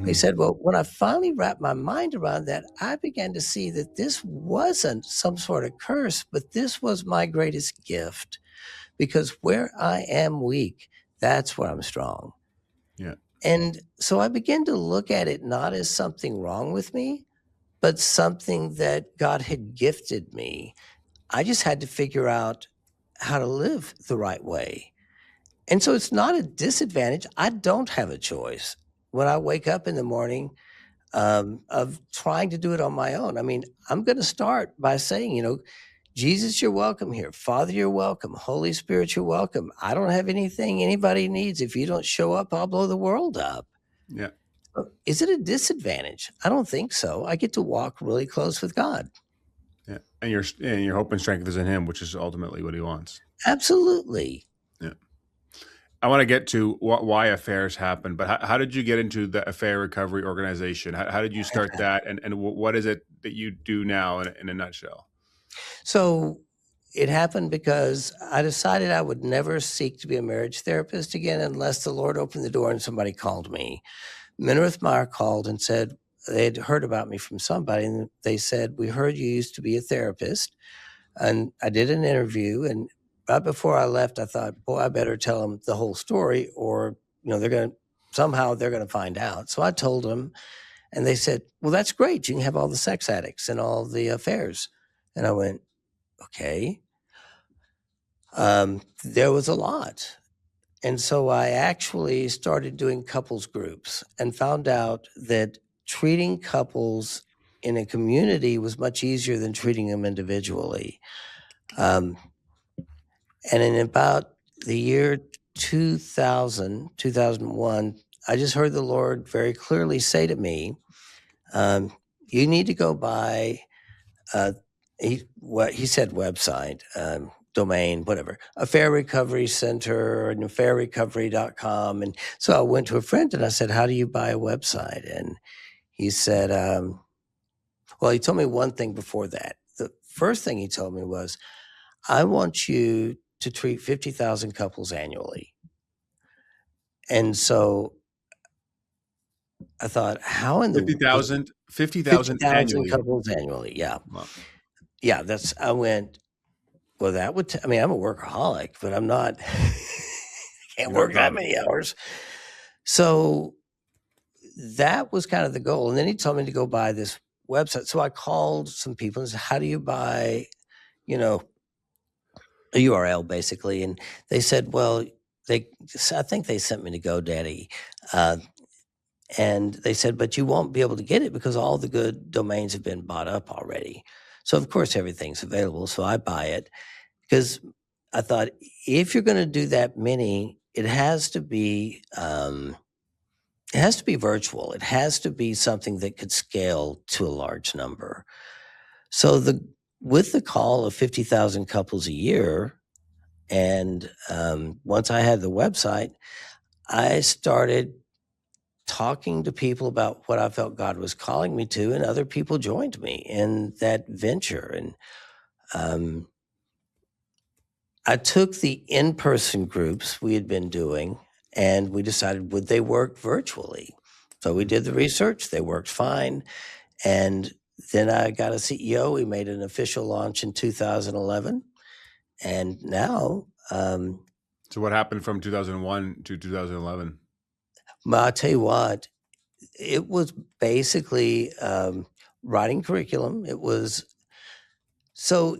He said, well, when I finally wrapped my mind around that, I began to see that this wasn't some sort of curse, but this was my greatest gift, because where I am weak, that's where I'm strong. Yeah. And so I began to look at it not as something wrong with me, but something that God had gifted me. I just had to figure out how to live the right way. And so it's not a disadvantage. I don't have a choice when I wake up in the morning of trying to do it on my own. I mean, I'm going to start by saying, Jesus, you're welcome here. Father, you're welcome. Holy Spirit, you're welcome. I don't have anything anybody needs. If you don't show up, I'll blow the world up. Yeah. Is it a disadvantage? I don't think so. I get to walk really close with God. Yeah. And your hope and strength is in him, which is ultimately what he wants. Absolutely. Yeah. I want to get to why affairs happen, but how did you get into the affair recovery organization? How did you start that? And what is it that you do now in a nutshell? So it happened because I decided I would never seek to be a marriage therapist again unless the Lord opened the door and somebody called me. Minirth Meyer called and said they had heard about me from somebody, and they said, we heard you used to be a therapist. And I did an interview, and right before I left, I thought, boy, I better tell them the whole story, or they're going to find out. So I told them, and they said, well, that's great. You can have all the sex addicts and all the affairs. And I went, okay. There was a lot. And so I actually started doing couples groups and found out that treating couples in a community was much easier than treating them individually. Um, and in about the year 2001, I just heard the Lord very clearly say to me, you need to go buy, he said website, domain, whatever, Affair Recovery Center and affairrecovery.com. And so I went to a friend and I said, how do you buy a website? And he said, well, he told me one thing before that. The first thing he told me was, I want you to treat 50,000 couples annually. And so I thought, how in the 50,000 50,000 50,000 annually. couples annually? Yeah. Wow. Yeah. I went, well, that would, I mean, I'm a workaholic, but I'm not, can't work that many hours. So that was kind of the goal. And then he told me to go buy this website. So I called some people and said, how do you buy, a URL basically? And they said, well, I think they sent me to GoDaddy. And they said, but you won't be able to get it because all the good domains have been bought up already. So of course everything's available. So I buy it because I thought, if you're going to do that many, it has to be virtual. It has to be something that could scale to a large number. So with the call of 50,000 couples a year, and once I had the website, I started talking to people about what I felt God was calling me to, and other people joined me in that venture. And I took the in-person groups we had been doing, and we decided, would they work virtually? So we did the research. They worked fine. And then I got a CEO. We made an official launch in 2011. And now, So what happened from 2001 to 2011? I'll tell you what, it was basically writing curriculum. It was, so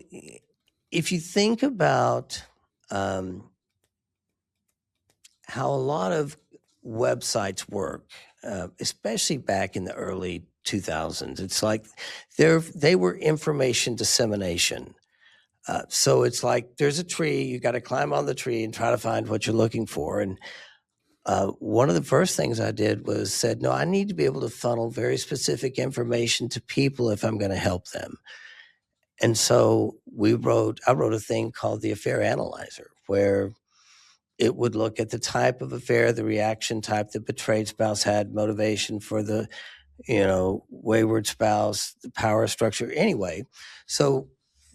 if you think about how a lot of websites work, especially back in the early 2000s, it's like they were information dissemination. So it's like there's a tree, you got to climb on the tree and try to find what you're looking for. And one of the first things I did was said, no, I need to be able to funnel very specific information to people if I'm going to help them. And so I wrote a thing called the Affair Analyzer, where it would look at the type of affair, the reaction type, the betrayed spouse had, motivation for the, wayward spouse, the power structure. Anyway, so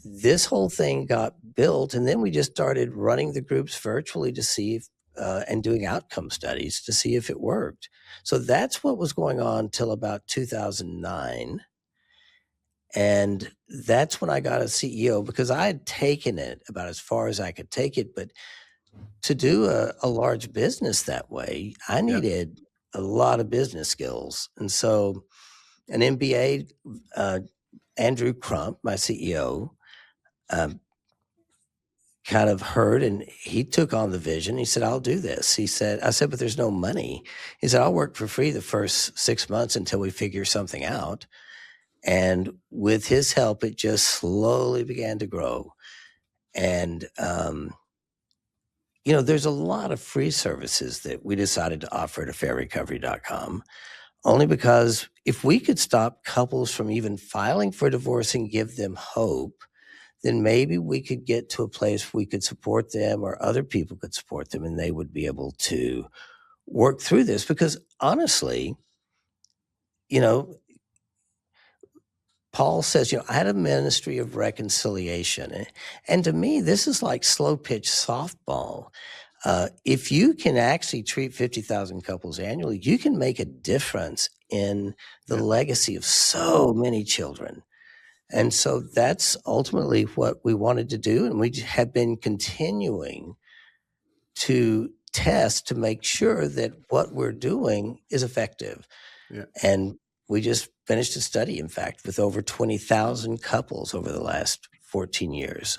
this whole thing got built, and then we just started running the groups virtually to see if, and doing outcome studies to see if it worked. So that's what was going on till about 2009. And that's when I got a CEO, because I had taken it about as far as I could take it. But to do a large business that way, I needed a lot of business skills. And so an MBA, Andrew Crump, my CEO, kind of heard, and he took on the vision. He said, I'll do this. I said, but there's no money. He said, I'll work for free the first 6 months until we figure something out. And with his help, it just slowly began to grow. And, there's a lot of free services that we decided to offer at affairrecovery.com, only because if we could stop couples from even filing for divorce and give them hope, then maybe we could get to a place we could support them, or other people could support them, and they would be able to work through this. Because honestly, Paul says, I had a ministry of reconciliation. And to me, this is like slow pitch softball. If you can actually treat 50,000 couples annually, you can make a difference in the legacy of so many children. And so that's ultimately what we wanted to do. And we have been continuing to test to make sure that what we're doing is effective. Yeah. And we just finished a study, in fact, with over 20,000 couples over the last 14 years.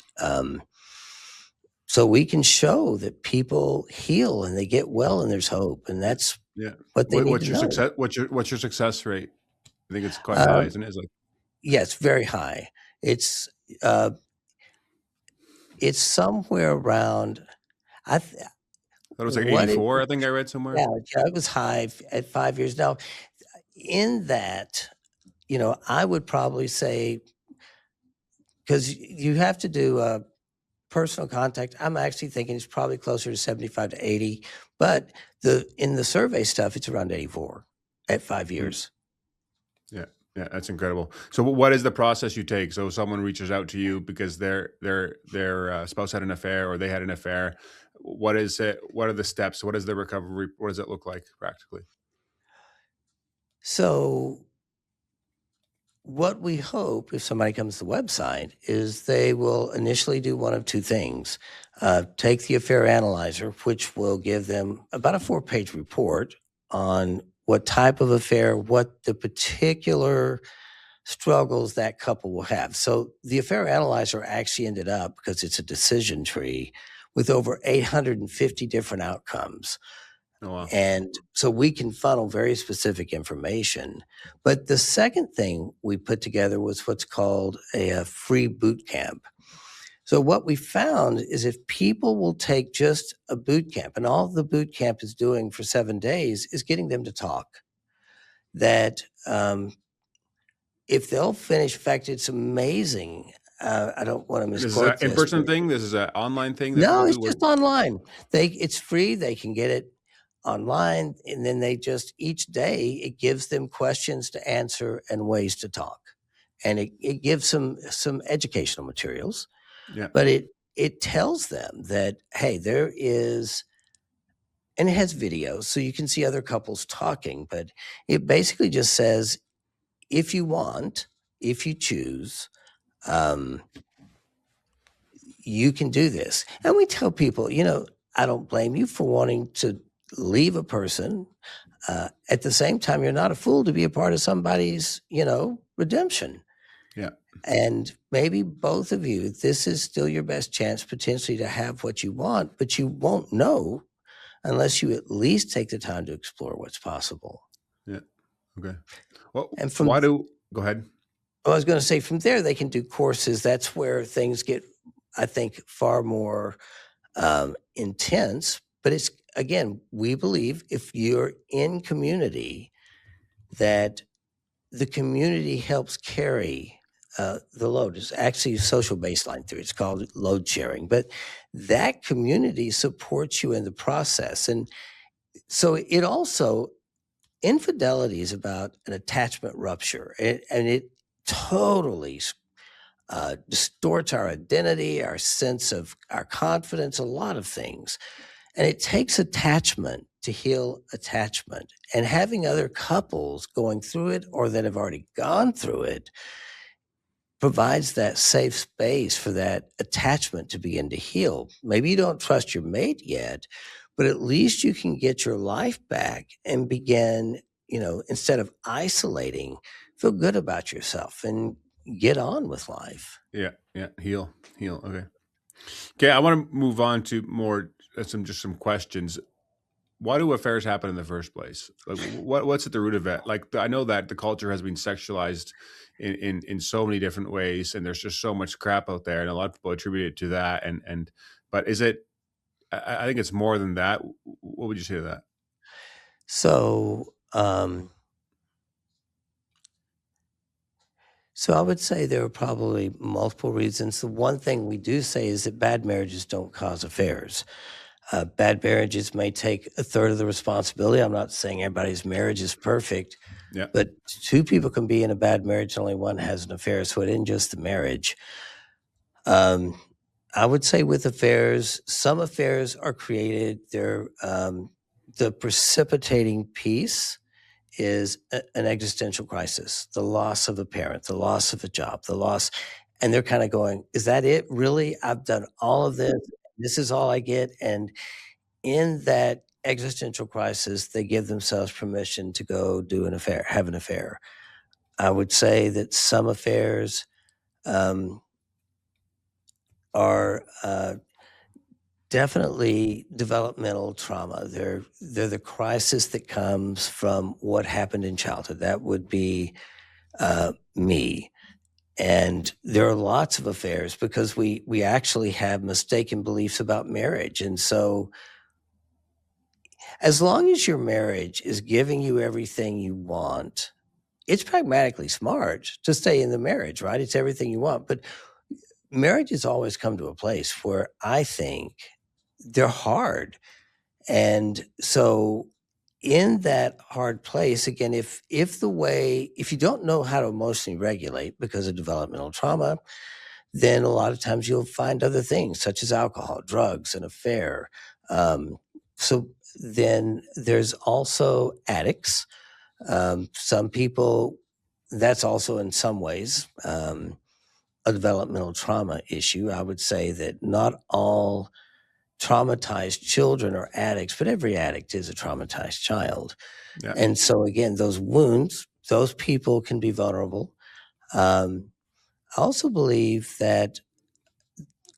so we can show that people heal and they get well and there's hope, and Yeah. that's Yeah. what they need to What's your know. success? What's your success rate? I think it's quite high, Um, isn't it? It's like, yes, very high. It's uh, it's somewhere around. I th- I thought it was like what it 84. I think I read somewhere. yeah, it was high at 5 years. Now, in that, I would probably say, because you have to do personal contact. I'm actually thinking it's probably closer to 75 to 80, but in the survey stuff, it's around 84 at 5 Hmm. years. Yeah, yeah, that's incredible. So, what is the process you take? So, someone reaches out to you because their spouse had an affair or they had an affair. What is it? What are the steps? What is the recovery? What does it look like practically? So what we hope, if somebody comes to the website, is they will initially do one of two things. Take the affair analyzer, which will give them about a 4-page report on what type of affair, what the particular struggles that couple will have. So the affair analyzer actually ended up, because it's a decision tree, with over 850 different outcomes. Oh, wow. And so we can funnel very specific information. But the second thing we put together was what's called a free boot camp. So what we found is if people will take just a boot camp, and all the boot camp is doing for 7 days is getting them to talk, that if they'll finish, in fact, it's amazing. I don't want to This is an misquote this, in-person but thing. This is an online thing that no, people it's do. just online. It's free. They can get it online, and then they just each day it gives them questions to answer and ways to talk, and it gives some educational materials, Yeah, but it tells them that, hey, there is, and it has videos so you can see other couples talking, but it basically just says, if you want, if you choose, um, you can do this. And we tell people, I don't blame you for wanting to leave a person. At the same time, you're not a fool to be a part of somebody's, redemption. yeah, And maybe both of you, this is still your best chance potentially to have what you want, but you won't know unless you at least take the time to explore what's possible. yeah. Okay. Well, And why do go ahead? I was going to say, from there, they can do courses. That's where things get, I think, far more intense. But it's, again, we believe if you're in community, that the community helps carry the load. It's actually a social baseline theory. It's called load sharing. But that community supports you in the process. And so it also, infidelity is about an attachment rupture. And it totally distorts our identity, our sense of our confidence, a lot of things. And it takes attachment to heal attachment. And having other couples going through it or that have already gone through it provides that safe space for that attachment to begin to heal. Maybe you don't trust your mate yet, but at least you can get your life back and begin, instead of isolating, feel good about yourself and get on with life. Yeah, yeah. Heal, heal. Okay. Okay. I want to move on to more some questions. Why do affairs happen in the first place? Like, what's at the root of it? Like, I know that the culture has been sexualized in so many different ways, and there's just so much crap out there, and a lot of people attribute it to that. But is it? I think it's more than that. What would you say to that? So, so I would say there are probably multiple reasons. The one thing we do say is that bad marriages don't cause affairs. Bad marriages may take a third of the responsibility. I'm not saying everybody's marriage is perfect, Yeah, but two people can be in a bad marriage, and only one has an affair. So it isn't just the marriage. Um, I would say with affairs, some affairs are created. They're the precipitating piece is an existential crisis, the loss of a parent, the loss of a job, the loss. And they're kind of going, is that it? Really? I've done all of this. This is all I get. And in that existential crisis, they give themselves permission to go do an affair, have an affair. I would say that some affairs um, are Definitely developmental trauma. They're the crisis that comes from what happened in childhood. That would be me. And there are lots of affairs because we actually have mistaken beliefs about marriage. And so as long as your marriage is giving you everything you want, it's pragmatically smart to stay in the marriage, right? It's everything you want. But marriage has always come to a place where I think they're hard. And so in that hard place, again, if you don't know how to emotionally regulate because of developmental trauma, then a lot of times you'll find other things such as alcohol, drugs, an affair. So then there's also addicts. Some people, that's also in some ways a developmental trauma issue. I would say that not all traumatized children are addicts, but every addict is a traumatized child. Yeah. And so again, those wounds, those people can be vulnerable. I also believe that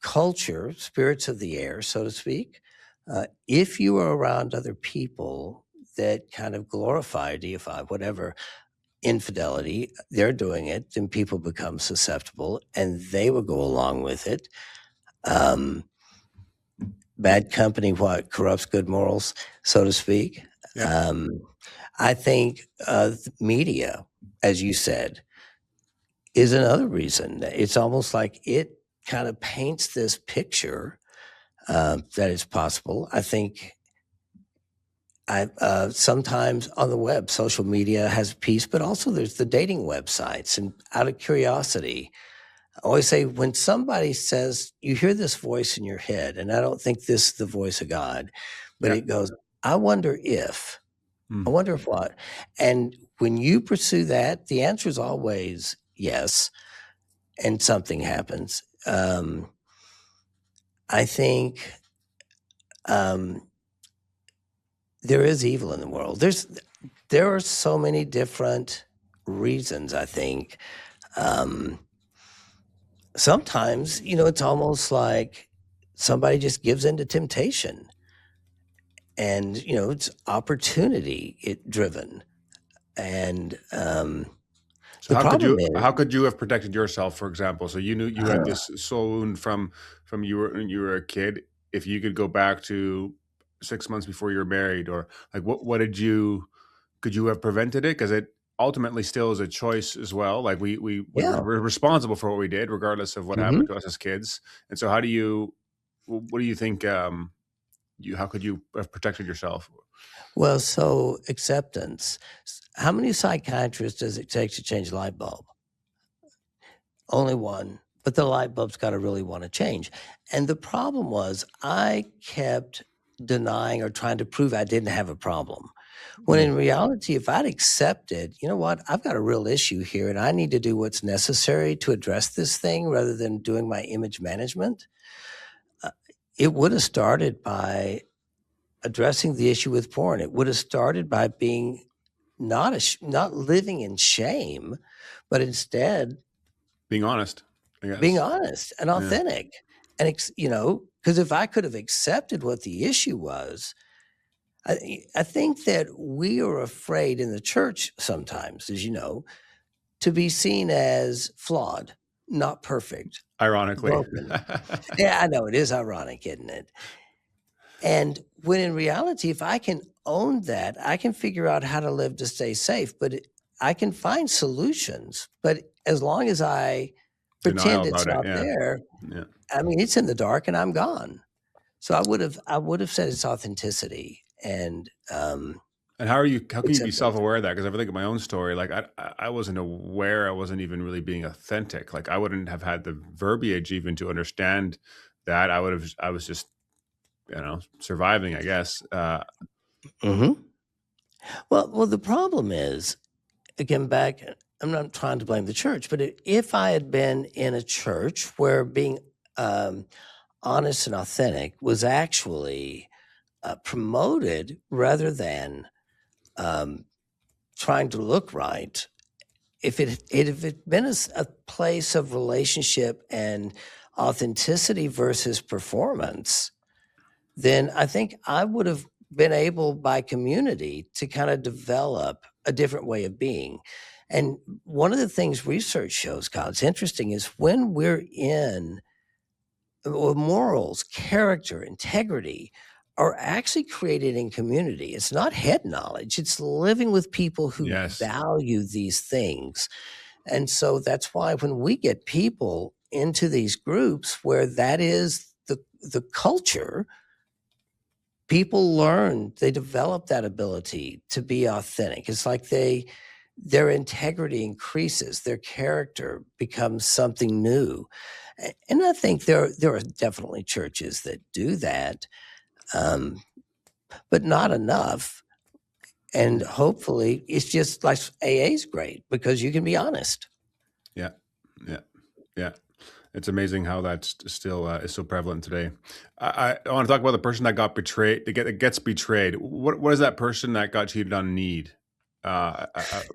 culture, spirits of the air, so to speak, if you are around other people that kind of glorify, deify, whatever infidelity, they're doing it, then people become susceptible and they will go along with it. Bad company, what corrupts good morals, so to speak. Yeah. I think media, as you said, is another reason. It's almost like it kind of paints this picture that is possible. I think I sometimes on the web, social media has a piece, but also there's the dating websites. And out of curiosity, I always say when somebody says, you hear this voice in your head, and I don't think this is the voice of God, but Yeah. it goes, I wonder if, I Mm. wonder if what. And when you pursue that, the answer is always yes, and something happens. I think there is evil in the world. There are so many different reasons, I think. Sometimes, it's almost like somebody just gives in to temptation and, it's opportunity driven. And So the problem is, how could you have protected yourself, for example? So you knew you had this soul wound from you were a kid. If you could go back to 6 months before you were married, or like what did you could you have prevented it? Because it ultimately still is a choice as well. Like we yeah. were responsible for what we did, regardless of what happened Mhm. to us as kids. And so how do you what do you think you how could you have protected yourself? Well, so acceptance. How many psychiatrists does it take to change a light bulb? Only one, but the light bulb's gotta really wanna change. And the problem was I kept denying or trying to prove I didn't have a problem, when Mm. in reality, if I'd accepted, you know what, I've got a real issue here and I need to do what's necessary to address this thing rather than doing my image management, uh, it would have started by addressing the issue with porn. It would have started by being not living in shame, but instead Being honest, I being guess. honest and Yeah. authentic. And, because if I could have accepted what the issue was, I think that we are afraid in the church sometimes, as you know, to be seen as flawed, not perfect, Ironically. broken. Yeah, I know it is ironic, isn't it? And when in reality, if I can own that, I can figure out how to live to stay safe, but I can find solutions. But as long as I Denial pretend it's about it, not yeah. there, Yeah. I mean, it's in the dark and I'm gone. So I would have said it's authenticity and And how can you be acceptance. self-aware of that? Because if I think of my own story, like I wasn't aware I wasn't even really being authentic. Like I wouldn't have had the verbiage even to understand that. I was just, surviving, I guess. Mhm. Well, the problem is, again, back, I'm not trying to blame the church, but if I had been in a church where being um, honest and authentic was actually promoted rather than um, trying to look right, if it been a place of relationship and authenticity versus performance, then I think I would have been able by community to kind of develop a different way of being. And one of the things research shows, Kyle, it's interesting, is when we're in morals, character, integrity are actually created in community. It's not head knowledge, it's living with people who Yes. value these things. And so that's why when we get people into these groups where that is the culture, people learn, they develop that ability to be authentic. It's like their integrity increases, their character becomes something new. And I think there are definitely churches that do that, um, but not enough. And hopefully, it's just like AA is great because you can be honest. Yeah. Yeah. Yeah. It's amazing how that's still is so prevalent today. I want to talk about the person that got betrayed, that gets betrayed. What is that person that got cheated on need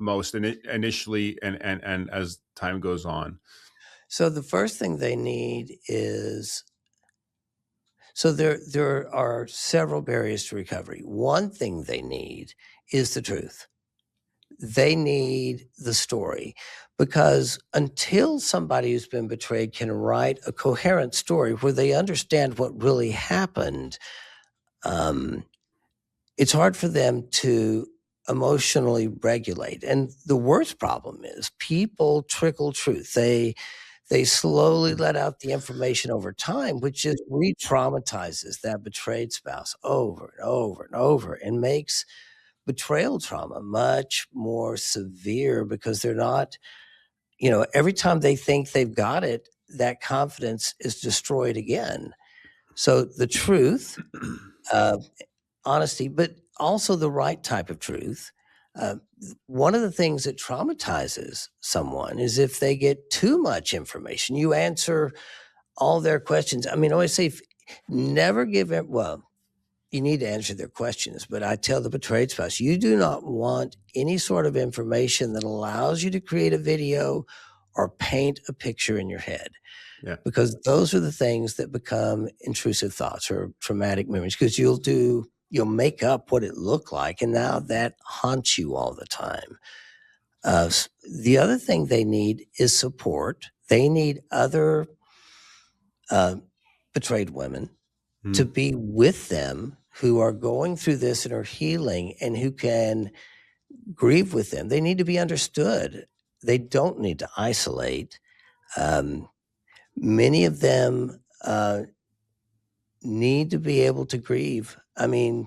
most initially, and as time goes on? So the first thing they need is, so there are several barriers to recovery. One thing they need is the truth. They need the story, because until somebody who's been betrayed can write a coherent story where they understand what really happened, um, it's hard for them to emotionally regulate. And the worst problem is people trickle truth. They slowly let out the information over time, which just re-traumatizes that betrayed spouse over and over and over, and makes betrayal trauma much more severe because they're not, every time they think they've got it, that confidence is destroyed again. So the truth, uh, honesty, but also the right type of truth. Uh, One of the things that traumatizes someone is if they get too much information. You answer all their questions. I mean, I always say, never give it, well, you need to answer their questions, but I tell the betrayed spouse, you do not want any sort of information that allows you to create a video or paint a picture in your head, Yeah. because those are the things that become intrusive thoughts or traumatic memories, because you'll make up what it looked like, and now that haunts you all the time. The other thing they need is support. They need other uh, betrayed women to Mm. be with them who are going through this and are healing and who can grieve with them. They need to be understood. They don't need to isolate. Um, Many of them need to be able to grieve. I mean,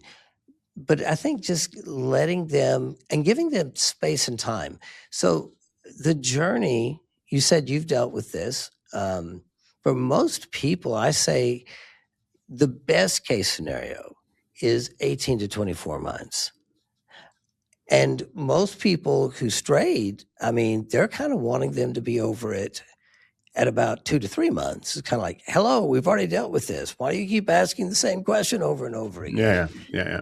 but I think just letting them and giving them space and time. So the journey, you said you've dealt with this. For most people, I say the best case scenario is 18 to 24 months. And most people who strayed, I mean, they're kind of wanting them to be over it at about 2 to 3 months. It's kind of like, hello, we've already dealt with this. Why do you keep asking the same question over and over Yeah. again? Yeah.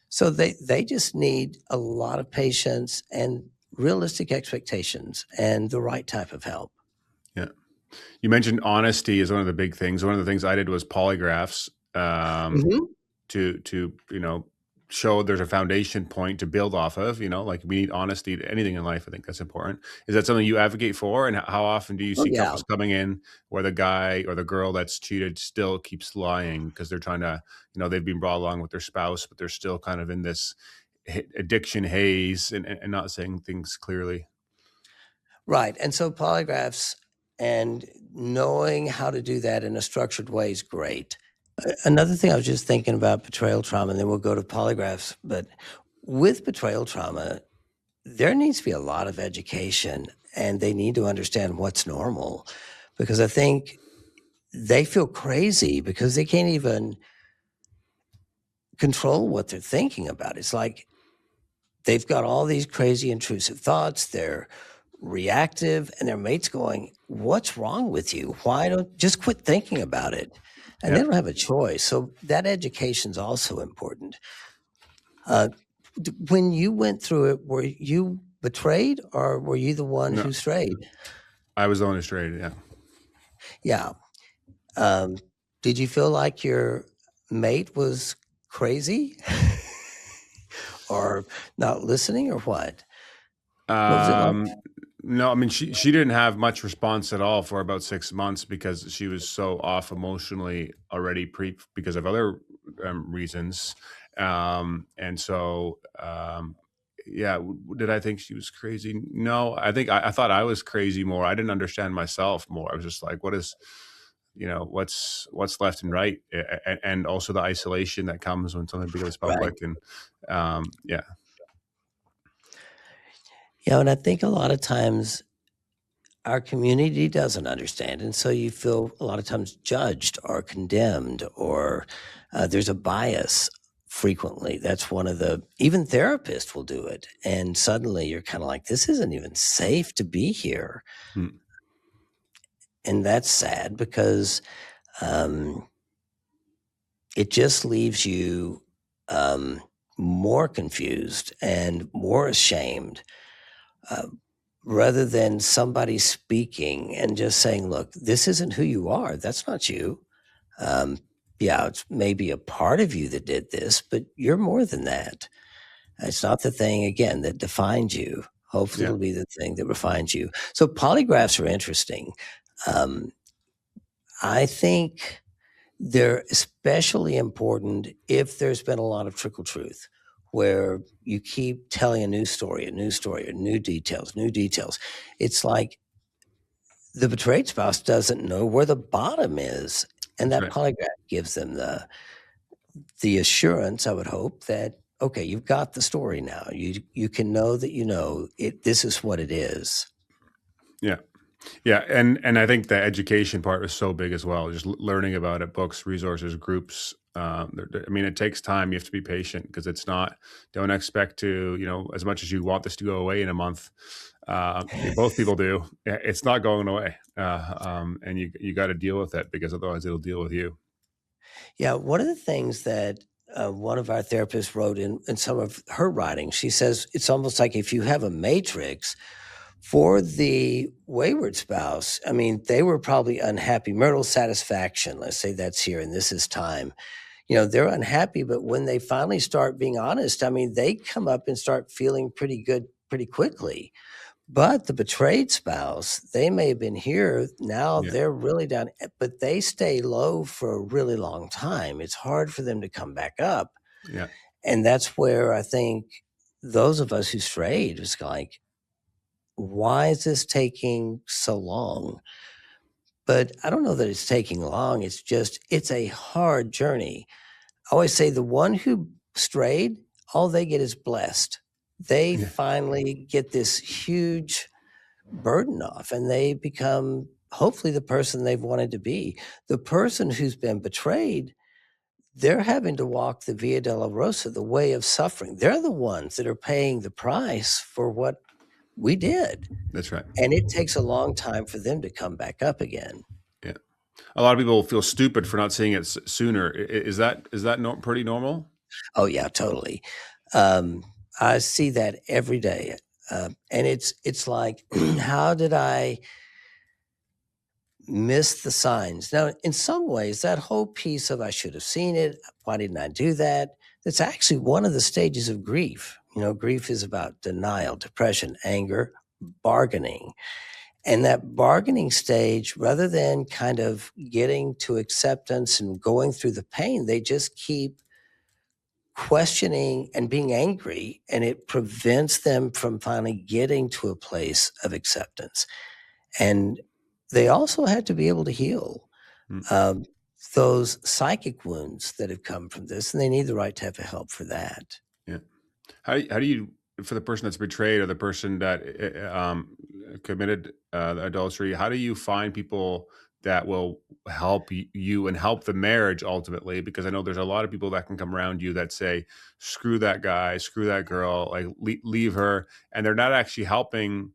So they just need a lot of patience and realistic expectations and the right type of help. Yeah. You mentioned honesty is one of the big things. One of the things I did was polygraphs, Mhm. to show there's a foundation point to build off of. Like we need honesty to anything in life. I think that's important. Is that something you advocate for? And how often do you Oh, see yeah. couples coming in where the guy or the girl that's cheated still keeps lying because they're trying to, they've been brought along with their spouse, but they're still kind of in this addiction haze, and not saying things clearly? Right. And so polygraphs and knowing how to do that in a structured way is great. Another thing I was just thinking about betrayal trauma, and then we'll go to polygraphs. But with betrayal trauma, there needs to be a lot of education, and they need to understand what's normal, because I think they feel crazy because they can't even control what they're thinking about. It's like they've got all these crazy intrusive thoughts. They're reactive, and their mate's going, "What's wrong with you? Why don't just quit thinking about it?" And they Yeah. don't have a choice. So that education's also important. Uh, when you went through it, were you betrayed or were you the one No, who strayed? I was the one who strayed. Yeah. Yeah. Um, Did you feel like your mate was crazy or not listening or what? What was it like? Um, no, I mean she didn't have much response at all for about 6 months because she was so off emotionally already because of other reasons, and so yeah, did I think she was crazy? No, I think I thought I was crazy more. I didn't understand myself more. I was just like, what is, what's left and right, and also the isolation that comes when something becomes Right. public, and yeah, And I think a lot of times our community doesn't understand. And so you feel a lot of times judged or condemned, or there's a bias frequently. That's one of even therapists will do it. And suddenly you're kind of like, this isn't even safe to be here. mm, And that's sad because um, it just leaves you um, more confused and more ashamed, uh, rather than somebody speaking and just saying, look, this isn't who you are. That's not you. Um, yeah, it's maybe a part of you that did this, but you're more than that. It's not the thing, again, that defines you. Hopefully, yeah, it'll be the thing that refines you. So, polygraphs are interesting. Um, I think they're especially important if there's been a lot of trickle truth, where you keep telling a new story, a new story, or new details, new details. It's like the betrayed spouse doesn't know where the bottom is, and that's that right. polygraph gives them the assurance, I would hope, that okay, you've got the story now. You can know that you know it. This is what it is. Yeah. Yeah, and I think the education part was so big as well. Just learning about it, books, resources, groups. I mean, it takes time. You have to be patient because it's not. Don't expect to, as much as you want this to go away in a month. Both people do. It's not going away, and you got to deal with it because otherwise it'll deal with you. Yeah, one of the things that one of our therapists wrote in some of her writing, she says it's almost like if you have a matrix for the wayward spouse. I mean, they were probably unhappy, marital satisfaction. Let's say that's here and this is time. They're unhappy, but when they finally start being honest, I mean, they come up and start feeling pretty good pretty quickly. But the betrayed spouse, they may have been here, now Yeah, they're really down, but they stay low for a really long time. It's hard for them to come back up. yeah, And that's where I think those of us who strayed was like, why is this taking so long? But I don't know that it's taking long. It's just, it's a hard journey. I always say the one who strayed, all they get is blessed. They yeah. finally get this huge burden off and they become hopefully the person they've wanted to be. The person who's been betrayed, they're having to walk the Via Dolorosa, the way of suffering. They're the ones that are paying the price for what we did. That's right. And it takes a long time for them to come back up again. Yeah, a lot of people feel stupid for not seeing it sooner. Is that pretty normal? Oh yeah, totally. Um, I see that every day. And it's like, how did I miss the signs? Now, in some ways, that whole piece of I should have seen it, why didn't I do that? That's actually one of the stages of grief. Grief is about denial, depression, anger, bargaining. And that bargaining stage, rather than kind of getting to acceptance and going through the pain, they just keep questioning and being angry, and it prevents them from finally getting to a place of acceptance. And they also had to be able to heal Mm, um, those psychic wounds that have come from this, and they need the right type of help for that. yeah. How do you, for the person that's betrayed or the person that committed adultery, how do you find people that will help you and help the marriage ultimately? Because I know there's a lot of people that can come around you that say, "Screw that guy, screw that girl, like leave her," and they're not actually helping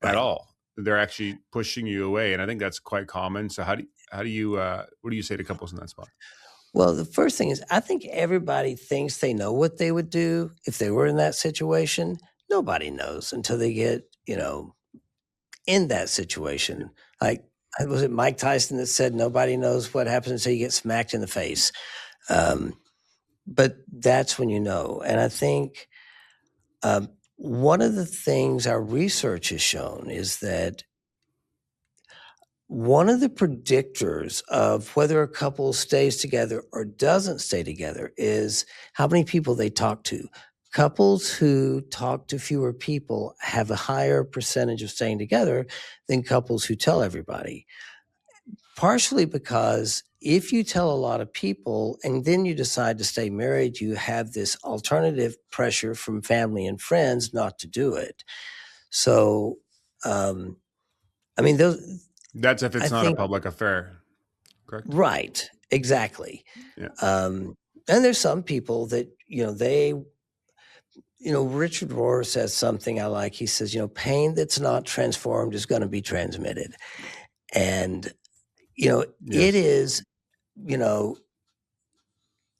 at Right. all. They're actually pushing you away, and I think that's quite common. So how do you what do you say to couples in that spot? Well, the first thing is, I think everybody thinks they know what they would do if they were in that situation. Nobody knows until they get, in that Yeah, situation. Like, was it Mike Tyson that said nobody knows what happens until you get smacked in the face? But that's when you know. And I think one of the things our research has shown is that one of the predictors of whether a couple stays together or doesn't stay together is how many people they talk to. Couples who talk to fewer people have a higher percentage of staying together than couples who tell everybody. Partially because if you tell a lot of people and then you decide to stay married, you have this alternative pressure from family and friends not to do it. So, I mean, That's if I it's not a think, public affair, correct? right, exactly. Yeah. And there's some people that, Richard Rohr says something I like. He says, pain that's not transformed is going to be transmitted. And, it Yes. is,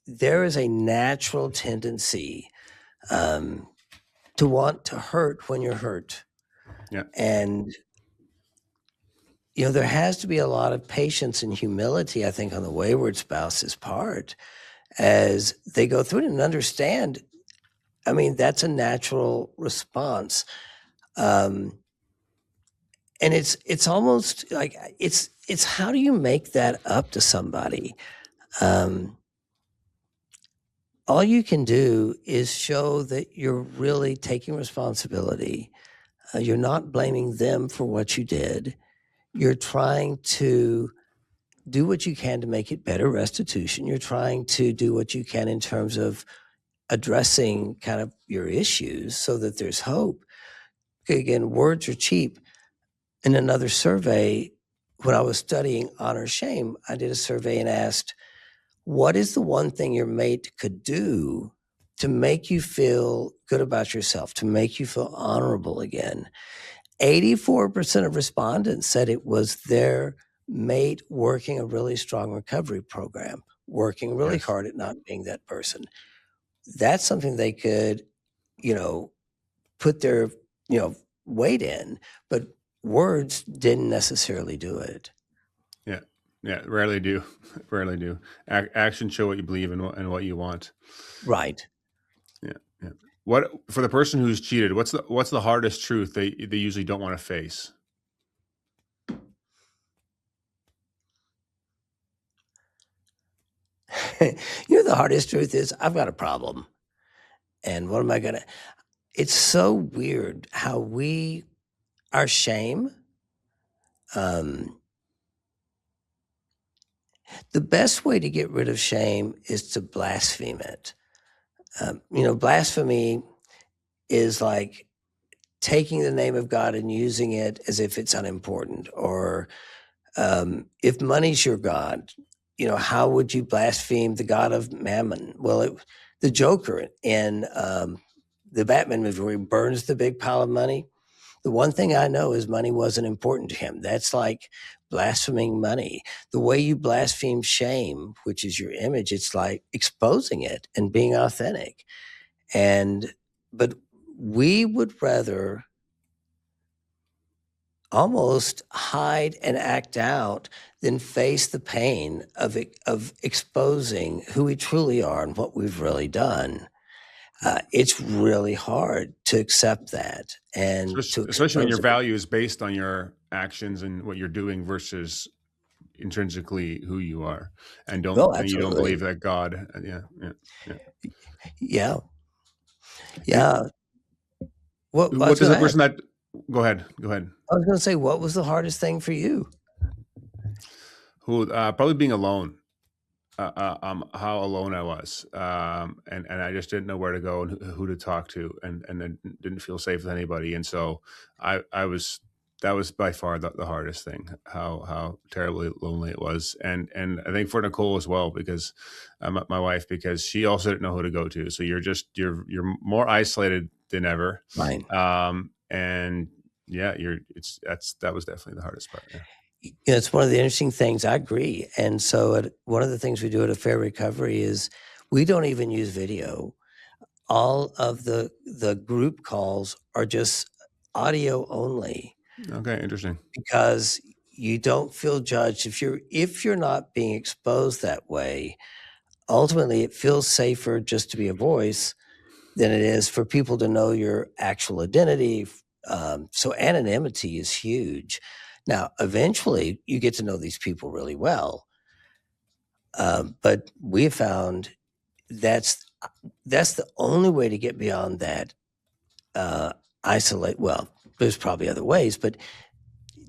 there is a natural tendency to want to hurt when you're hurt. Yeah. And, there has to be a lot of patience and humility, I think, on the wayward spouse's part as they go through it and understand. I mean, that's a natural response. And it's almost like it's how do you make that up to somebody? All you can do is show that you're really taking responsibility. You're not blaming them for what you did. You're trying to do what you can to make it better restitution. You're trying to do what you can in terms of addressing kind of your issues so that there's hope. Again, words are cheap. In another survey, when I was studying honor shame, I did a survey and asked, what is the one thing your mate could do to make you feel good about yourself, to make you feel honorable again? 84% of respondents said it was their mate working a really strong recovery program, working really Yes. hard at not being that person. That's something they could, put their, weight in, but words didn't necessarily do it. Yeah. Yeah. Rarely do. Rarely do. Actions show what you believe and what you want. Right. Yeah. Yeah. What for the person who's cheated? What's the hardest truth they usually don't want to face? The hardest truth is I've got a problem. And what am I going to? It's so weird how our shame, the best way to get rid of shame is to blaspheme it. Blasphemy is like taking the name of God and using it as if it's unimportant. Or if money's your God, how would you blaspheme the God of Mammon? Well, the Joker in the Batman movie where he burns the big pile of money. The one thing I know is money wasn't important to him. That's like blaspheming money. The way you blaspheme shame, which is your image, it's like exposing it and being authentic. But we would rather almost hide and act out than face the pain of exposing who we truly are and what we've really done. It's really hard to accept that and to Especially when your expose it. value is based on your actions and what you're doing versus intrinsically who you are, and Oh, you don't believe absolutely. that God. Yeah. Yeah. Yeah. Yeah. It, Yeah. What I what was does gonna the ask, person that go ahead? Go ahead. I was gonna say, what was the hardest thing for you? Who probably being alone. How alone I was, and I just didn't know where to go and who to talk to, and I didn't feel safe with anybody, and so I was that was by far the hardest thing. How terribly lonely it was, and I think for Nicole as well, because my wife, because she also didn't know who to go to. So you're more isolated than ever, Right. and yeah, that was definitely the hardest part. Yeah. It's one of the interesting things. I agree. And so one of the things we do at a Fair Recovery is we don't even use video. All of the group calls are just audio only Okay, interesting. because you don't feel judged. If you're not being exposed that way, ultimately it feels safer just to be a voice than it is for people to know your actual identity. So anonymity is huge. Now, eventually, you get to know these people really well, but we have found that's the only way to get beyond that. Isolate. Well, there's probably other ways, but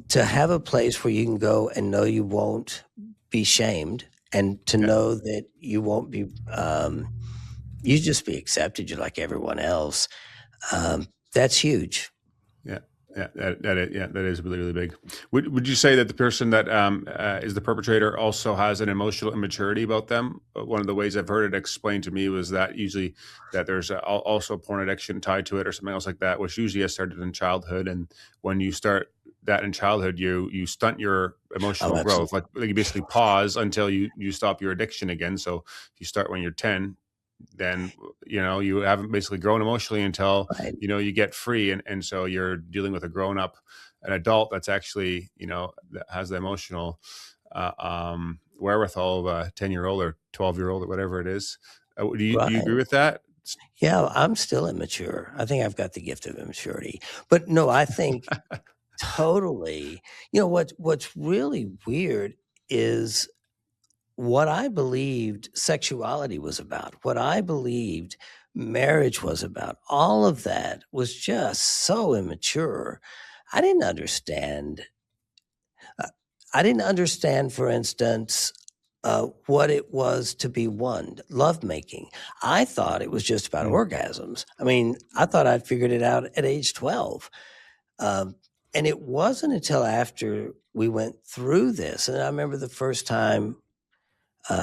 to have a place where you can go and know you won't be shamed, and to Yeah. know that you won't be, you just be accepted. You're like everyone else. That's huge. Yeah, that is really, really big. Would you say that the person that is the perpetrator also has an emotional immaturity about them? One of the ways I've heard it explained to me was that usually that there's also porn addiction tied to it or something else like that, which usually has started in childhood. And when you start that in childhood, you stunt your Oh, emotional growth. absolutely. Like you basically pause until you stop your addiction again. So if you start when you're 10, then you haven't basically grown emotionally until Right. you get free, and so you're dealing with a grown up, an adult that's actually that has the emotional wherewithal of a 10-year-old or 12-year-old or whatever it is. Do you agree Right. with that? Yeah, I'm still immature. I think I've got the gift of immaturity. But no, I think totally. What's really weird is what I believed sexuality was about, what I believed marriage was about. All of that was just so immature. I didn't understand. uh, I didn't understand, for instance, what it was to be one, lovemaking. I thought it was just about Mm, orgasms. I mean, I thought I'd figured it out at age 12. Um, and it wasn't until after we went through this, and I remember the first time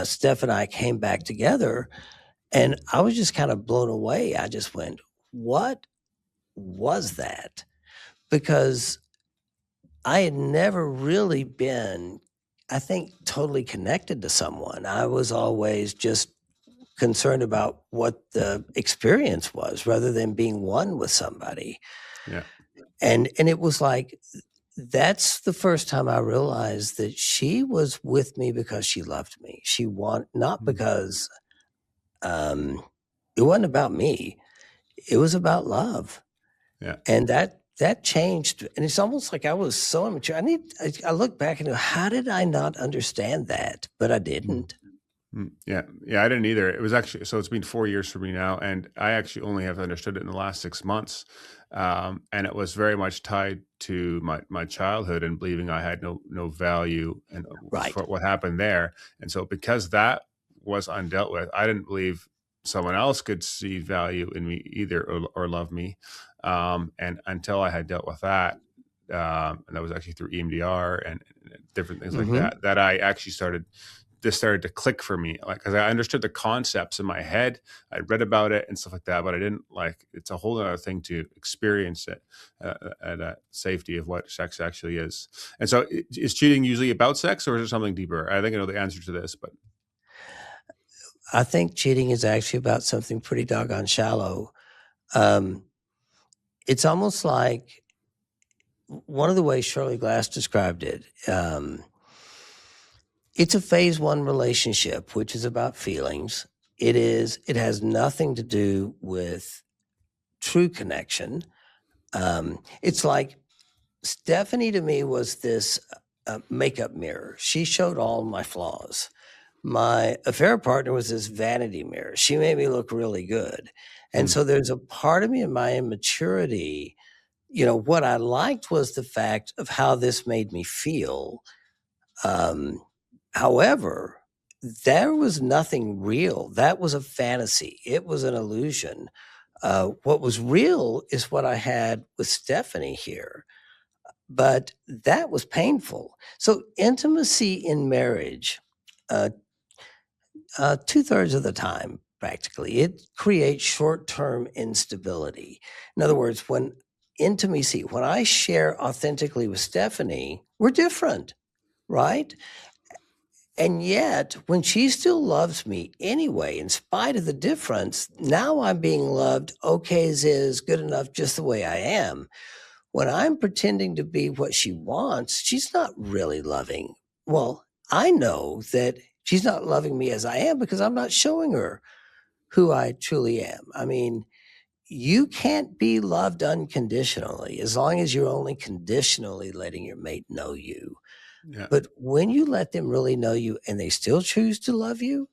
Steph and I came back together, and I was just kind of blown away. I just went, "What was that?" Because I had never really been, I think, totally connected to someone. I was always just concerned about what the experience was rather than being one with somebody. yeah. And it was like, that's the first time I realized that she was with me because she loved me. She want not Mm, because um it wasn't about me. It was about love. yeah. And that changed. And it's almost like I was so immature. I look back and go, how did I not understand that? But I Mm. didn't. Yeah, yeah, I didn't either. It was actually, so it's been 4 years for me now, and I actually only have understood it in the last 6 months, and it was very much tied to my childhood and believing I had no value and Right. for what happened there, and so because that was undealt with, I didn't believe someone else could see value in me either or love me, and until I had dealt with that, and that was actually through EMDR and different things like Mhm. that, that I actually started to click for me, like, because I understood the concepts in my head. I read about it and stuff like that, but I didn't like. It's a whole other thing to experience it at a safety of what sex actually is. And so, is cheating usually about sex, or is it something deeper? I think I know the answer to this, but I think cheating is actually about something pretty doggone shallow. Um, it's almost like one of the ways Shirley Glass described it. It's a phase one relationship, which is about feelings. It has nothing to do with true connection. It's like Stephanie to me was this makeup mirror. She showed all my flaws. My affair partner was this vanity mirror. She made me look really good. And mm, so there's a part of me in my immaturity, what I liked was the fact of how this made me feel. Um, However, there was nothing real. That was a fantasy. It was an illusion. What was real is what I had with Stephanie here, but that was painful. So intimacy in marriage, uh, 2/3 of the time, practically, it creates short-term instability. In other words, when I share authentically with Stephanie, we're different, right? And yet, when she still loves me anyway, in spite of the difference, now I'm being loved okay as is, good enough just the way I am. when I'm pretending to be what she wants, she's not really loving. Well, I know that she's not loving me as I am because I'm not showing her who I truly am. I mean, you can't be loved unconditionally as long as you're only conditionally letting your mate know you. Yeah. But when you let them really know you and they still choose to love you,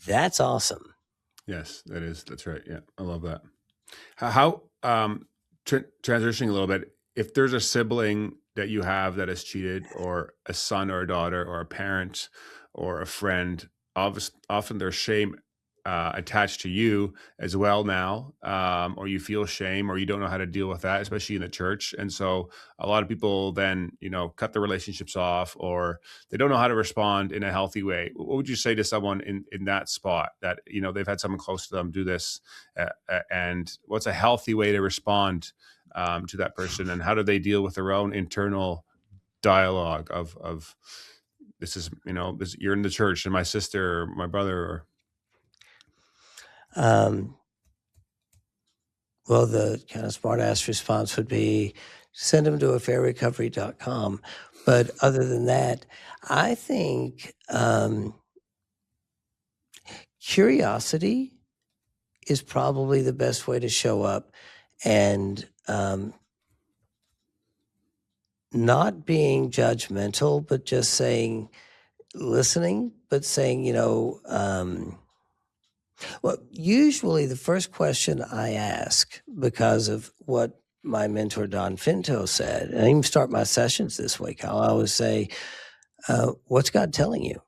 that's awesome. Yes, that is. That's right. Yeah, I love that. How transitioning a little bit, if there's a sibling that you have that has cheated, or a son or a daughter or a parent or a friend, often there's shame attached to you as well now, or you feel shame, or you don't know how to deal with that, especially in the church. And so a lot of people then, cut the relationships off, or they don't know how to respond in a healthy way. What would you say to someone in that spot that, they've had someone close to them do this, and what's a healthy way to respond to that person, and how do they deal with their own internal dialogue of this is, you're in the church and my sister or my brother or Um, well, the kind of smart ass response would be send them to affairrecovery.com. But other than that, I think curiosity is probably the best way to show up, and not being judgmental, but just saying, listening, but saying, well, usually the first question I ask, because of what my mentor Don Finto said, and I even start my sessions this way, Kyle, I always say, what's God telling you?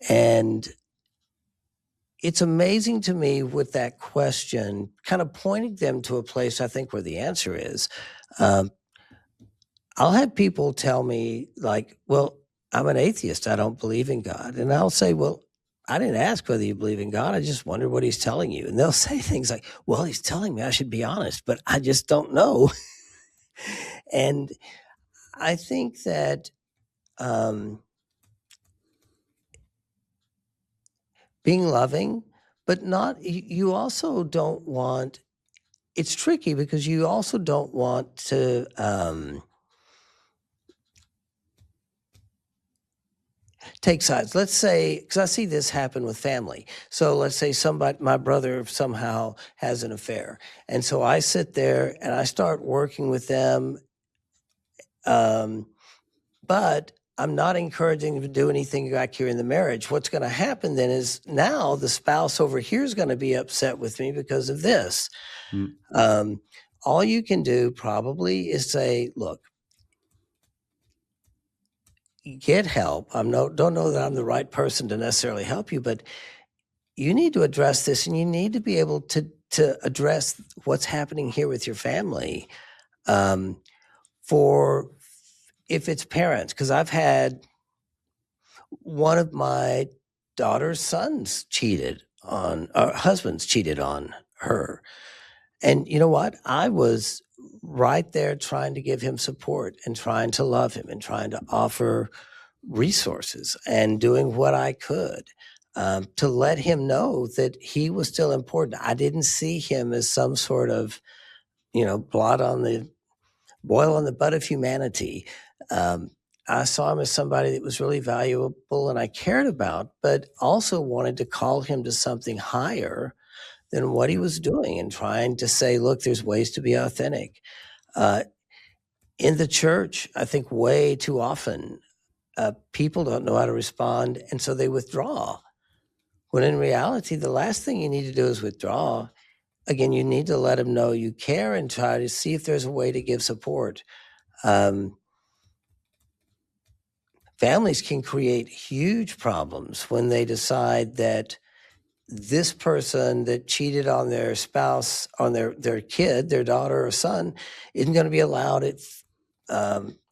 And it's amazing to me with that question, kind of pointing them to a place I think where the answer is. I'll have people tell me, like, well, I'm an atheist. I don't believe in God. And I'll say, well, I didn't ask whether you believe in God. I just wondered what he's telling you. And they'll say things like, well, he's telling me I should be honest, but I just don't know. And I think that being loving, but not, you also don't want, it's tricky because you also don't want to take sides. Let's say, because I see this happen with family. So let's say somebody, my brother somehow has an affair. And so I sit there and I start working with them. But I'm not encouraging them to do anything back here in the marriage. What's going to happen then is now the spouse over here is going to be upset with me because of this. All you can do probably is say, look, get help. Don't know that I'm the right person to necessarily help you, but you need to address this, and you need to be able to address what's happening here with your family. For if it's parents, because I've had one of my daughter's sons cheated on, husbands cheated on her. And you know what? I was right there trying to give him support and trying to love him and trying to offer resources and doing what I could to let him know that he was still important. I didn't see him as some sort of, blot on the boil on the butt of humanity. I saw him as somebody that was really valuable and I cared about, but also wanted to call him to something higher than what he was doing and trying to say, look, there's ways to be authentic. In the church, I think way too often, people don't know how to respond, and so they withdraw. When in reality, the last thing you need to do is withdraw. Again, you need to let them know you care and try to see if there's a way to give support. Families can create huge problems when they decide that this person that cheated on their spouse, on their kid, their daughter or son, isn't going to be allowed at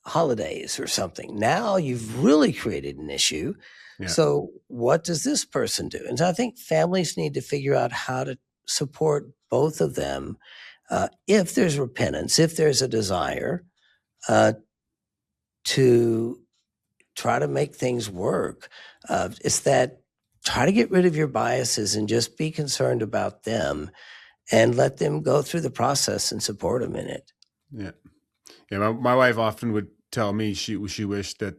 holidays or something. Now you've really created an issue. Yeah. So what does this person do? And so I think families need to figure out how to support both of them. If there's repentance, if there's a desire to try to make things work, it's that try to get rid of your biases and just be concerned about them and let them go through the process and support them in it. Yeah. Yeah, my wife often would tell me she wished that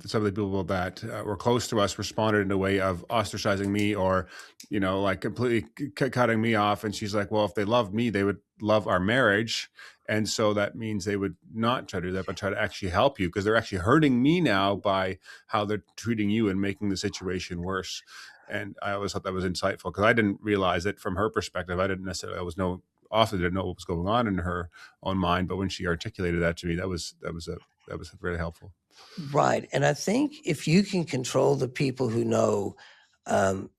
some of the people that were close to us responded in a way of ostracizing me, or like completely cutting me off. And she's like, well, if they loved me, they would love our marriage, and so that means they would not try to do that, but try to actually help you, because they're actually hurting me now by how they're treating you and making the situation worse. And I always thought that was insightful, because I didn't realize it from her perspective. I didn't necessarily, often didn't know what was going on in her own mind, but when she articulated that to me, that was very helpful. Right. And I think if you can control the people who know,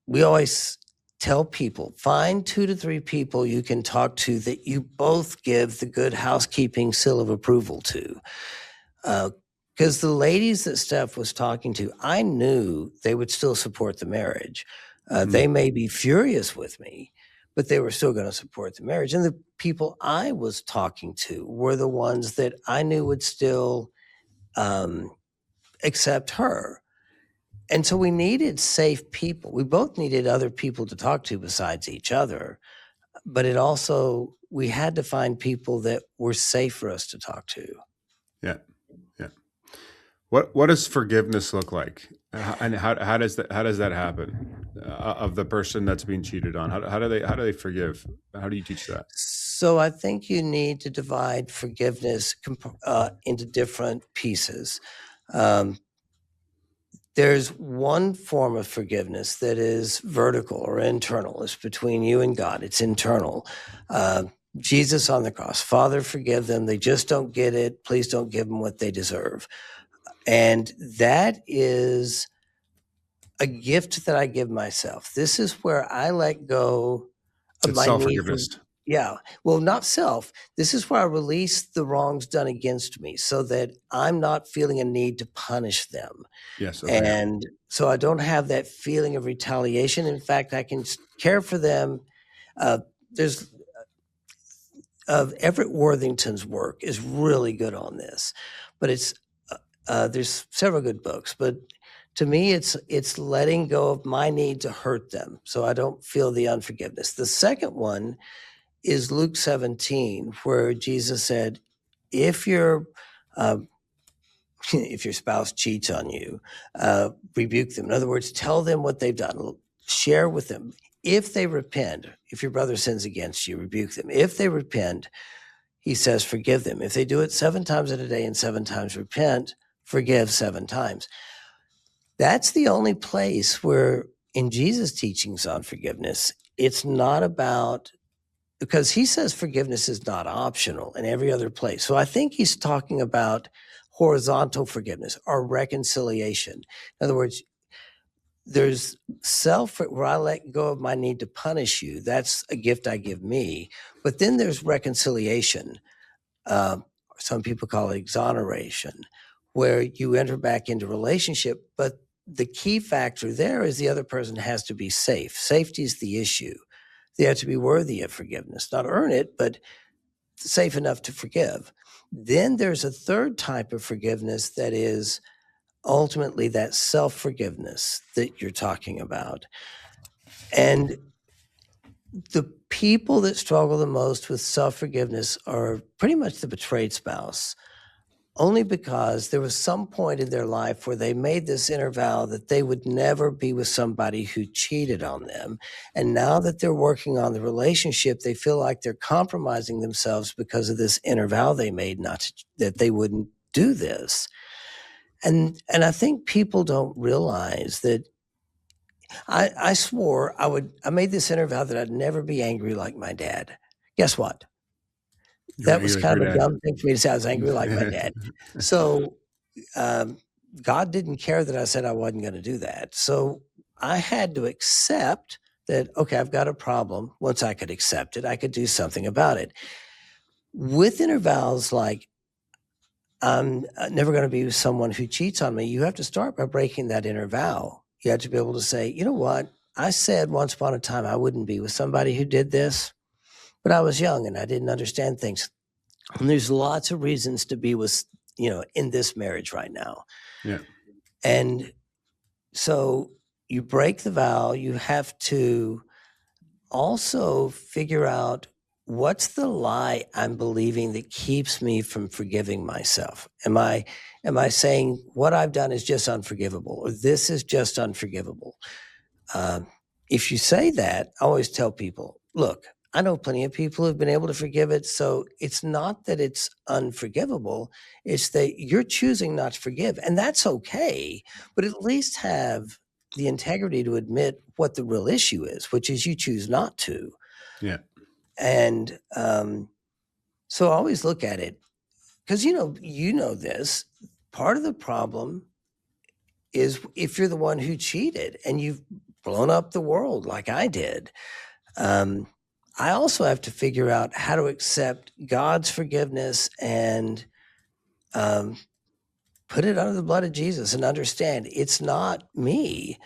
we always tell people, find 2 to 3 people you can talk to that you both give the good housekeeping seal of approval to. Because the ladies that Steph was talking to, I knew they would still support the marriage. They may be furious with me, but they were still going to support the marriage. And the people I was talking to were the ones that I knew would still accept her. And so we needed safe people. We both needed other people to talk to besides each other. But it also, we had to find people that were safe for us to talk to. Yeah. Yeah. What does forgiveness look like? And how does that happen, of the person that's being cheated on? How do they forgive? How do you teach that? So I think you need to divide forgiveness into different pieces. Um, there's one form of forgiveness that is vertical or internal. It's between you and God. It's internal. Jesus on the cross, Father, forgive them. They just don't get it. Please don't give them what they deserve. And that is a gift that I give myself. This is where I let go of It's my need for, self-forgiveness. yeah, well, not self. This is where I release the wrongs done against me so that I'm not feeling a need to punish them. Yes. Okay. Yeah. And so I don't have that feeling of retaliation. In fact, I can care for them. There's Everett Worthington's work is really good on this, but there's several good books, but to me, it's letting go of my need to hurt them, so I don't feel the unforgiveness. The second one is Luke 17, where Jesus said, "If your uh, if your spouse cheats on you, rebuke them." In other words, tell them what they've done. Share with them. If they repent, if your brother sins against you, rebuke them. If they repent, he says, forgive them. If they do it 7 times in a day and 7 times repent, forgive 7 times. That's the only place where in Jesus' teachings on forgiveness, it's not about, because he says forgiveness is not optional in every other place. So I think he's talking about horizontal forgiveness or reconciliation. In other words, there's self where I let go of my need to punish you. That's a gift I give me. But then there's reconciliation. Uh, some people call it exoneration, where you enter back into relationship. But the key factor there is the other person has to be safe. Safety is the issue. They have to be worthy of forgiveness, not earn it, but safe enough to forgive. Then there's a third type of forgiveness that is ultimately that self-forgiveness that you're talking about. And the people that struggle the most with self-forgiveness are pretty much the betrayed spouse, only because there was some point in their life where they made this inner vow that they would never be with somebody who cheated on them. And now that they're working on the relationship, they feel like they're compromising themselves because of this inner vow they made that they wouldn't do this. And I think people don't realize that I swore I made this inner vow that I'd never be angry like my dad. Guess what? You were That angry was like kind your of a dad. dumb thing for me to say. I was angry like my dad. So um, God didn't care that I said I wasn't going to do that. So I had to accept that, okay, I've got a problem. Once I could accept it, I could do something about it. With inner vows like, I'm never going to be with someone who cheats on me, you have to start by breaking that inner vow. You have to be able to say, you know what? I said once upon a time I wouldn't be with somebody who did this, but I was young and I didn't understand things. And there's lots of reasons to be with, in this marriage right now. Yeah. And so you break the vow. You have to also figure out what's the lie I'm believing that keeps me from forgiving myself? Am I saying what I've done is just unforgivable, or this is just unforgivable? Um, if you say that, I always tell people, look, I know plenty of people who've been able to forgive it. So it's not that it's unforgivable. It's that you're choosing not to forgive. And that's okay. But at least have the integrity to admit what the real issue is, which is you choose not to. Yeah. And so I always look at it because, you know this. Part of the problem is if you're the one who cheated and you've blown up the world like I did. Um, I also have to figure out how to accept God's forgiveness and um, put it under the blood of Jesus and understand it's not me.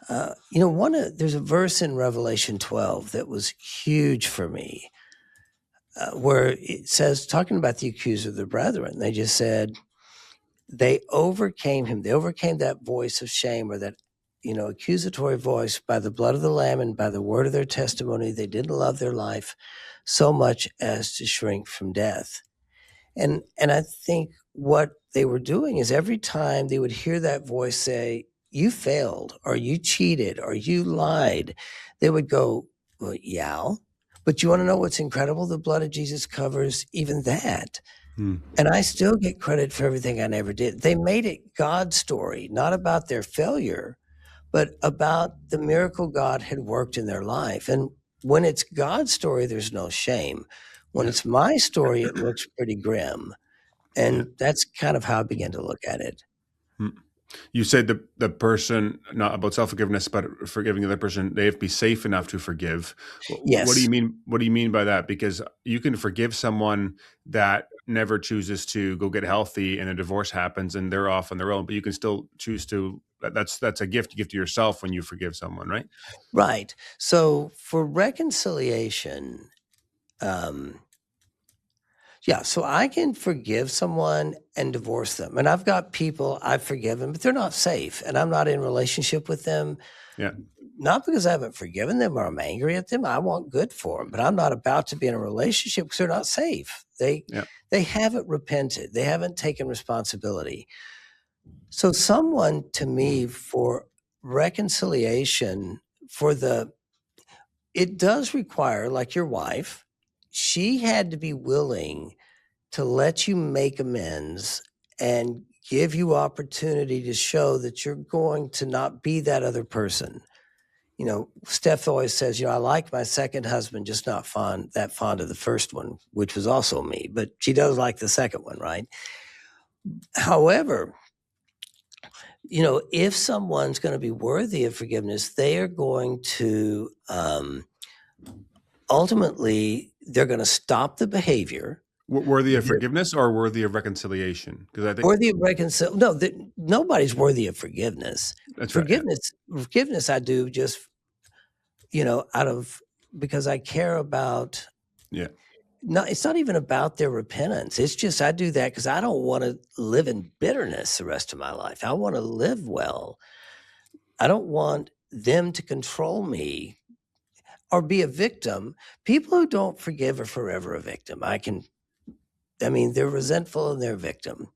There's a verse in Revelation 12 that was huge for me, where it says, talking about the accuser of the brethren, they just said, they overcame him. They overcame that voice of shame, or that, accusatory voice, by the blood of the Lamb and by the word of their testimony. They didn't love their life so much as to shrink from death. And I think what they were doing is every time they would hear that voice say, you failed, or you cheated, or you lied, they would go, well, yeah. But you want to know what's incredible? The blood of Jesus covers even that. And I still get credit for everything I never did. They made it God's story, not about their failure, but about the miracle God had worked in their life. And when it's God's story, there's no shame. When it's my story, it looks pretty grim. And that's kind of how I began to look at it. You said the person, not about self-forgiveness, but forgiving the other person, they have to be safe enough to forgive. Yes. What do you mean? What do you mean by that? Because you can forgive someone that never chooses to go get healthy and a divorce happens and they're off on their own, but you can still choose to, that's a gift you give to yourself when you forgive someone, right? Right. So for reconciliation, so I can forgive someone and divorce them. And I've got people I've forgiven, but they're not safe. And I'm not in relationship with them. Yeah. Not because I haven't forgiven them or I'm angry at them. I want good for them, but I'm not about to be in a relationship because they're not safe. They haven't repented. They haven't taken responsibility. So someone, to me, for reconciliation, it does require, like your wife, she had to be willing to let you make amends and give you opportunity to show that you're going to not be that other person. Steph always says, I like my second husband, just not that fond of the first one, which was also me, but she does like the second one, right? However, if someone's going to be worthy of forgiveness, they are going to, ultimately, they're going to stop the behavior. Worthy of forgiveness or worthy of reconciliation? Because I think worthy of reconciliation. No, nobody's worthy of forgiveness. That's forgiveness. Right. Forgiveness, I do just, because I care about. Yeah. No, it's not even about their repentance. It's just I do that because I don't want to live in bitterness the rest of my life. I want to live well. I don't want them to control me or be a victim. People who don't forgive are forever a victim. They're resentful and they're a victim.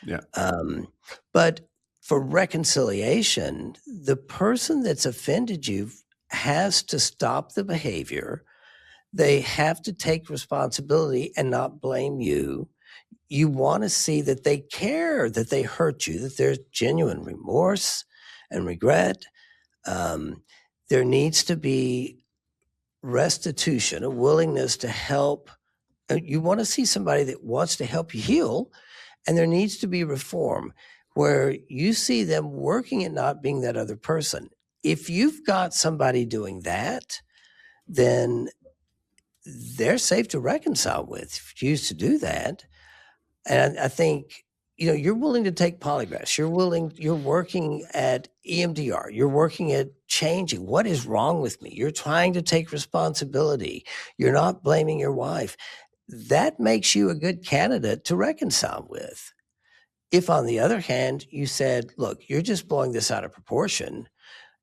Yeah. But for reconciliation, the person that's offended you has to stop the behavior. They have to take responsibility and not blame you. You want to see that they care, that they hurt you, that there's genuine remorse and regret. There needs to be restitution, a willingness to help. You want to see somebody that wants to help you heal, and there needs to be reform where you see them working at not being that other person. If you've got somebody doing that, then they're safe to reconcile with if you choose to do that. And I think, you're willing to take polygraphs. You're working at EMDR. You're working at changing. What is wrong with me? You're trying to take responsibility. You're not blaming your wife. That makes you a good candidate to reconcile with. If, on the other hand, you said, look, you're just blowing this out of proportion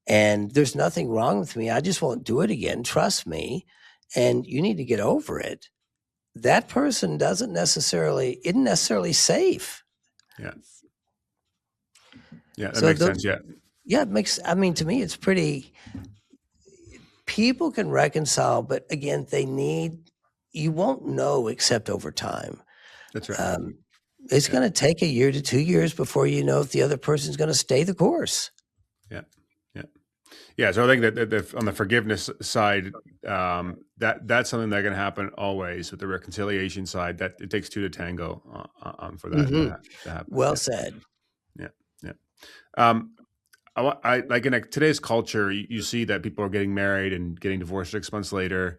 and there's nothing wrong with me, I just won't do it again, trust me, and you need to get over it, that person isn't necessarily safe. Yeah. Yeah, that So makes sense. Yeah. I mean, to me, it's pretty, people can reconcile, but again, you won't know except over time. That's right. Um, it's Yeah. going to take a year to 2 years before you know if the other person's going to stay the course. Yeah. Yeah. Yeah. So I think that on the forgiveness side, that's something that's going to happen always. With the reconciliation side, that it takes two to tango for that Mhm. to happen. Well Yeah. said. Yeah. Yeah. Um, I like in today's culture, you see that people are getting married and getting divorced 6 months later.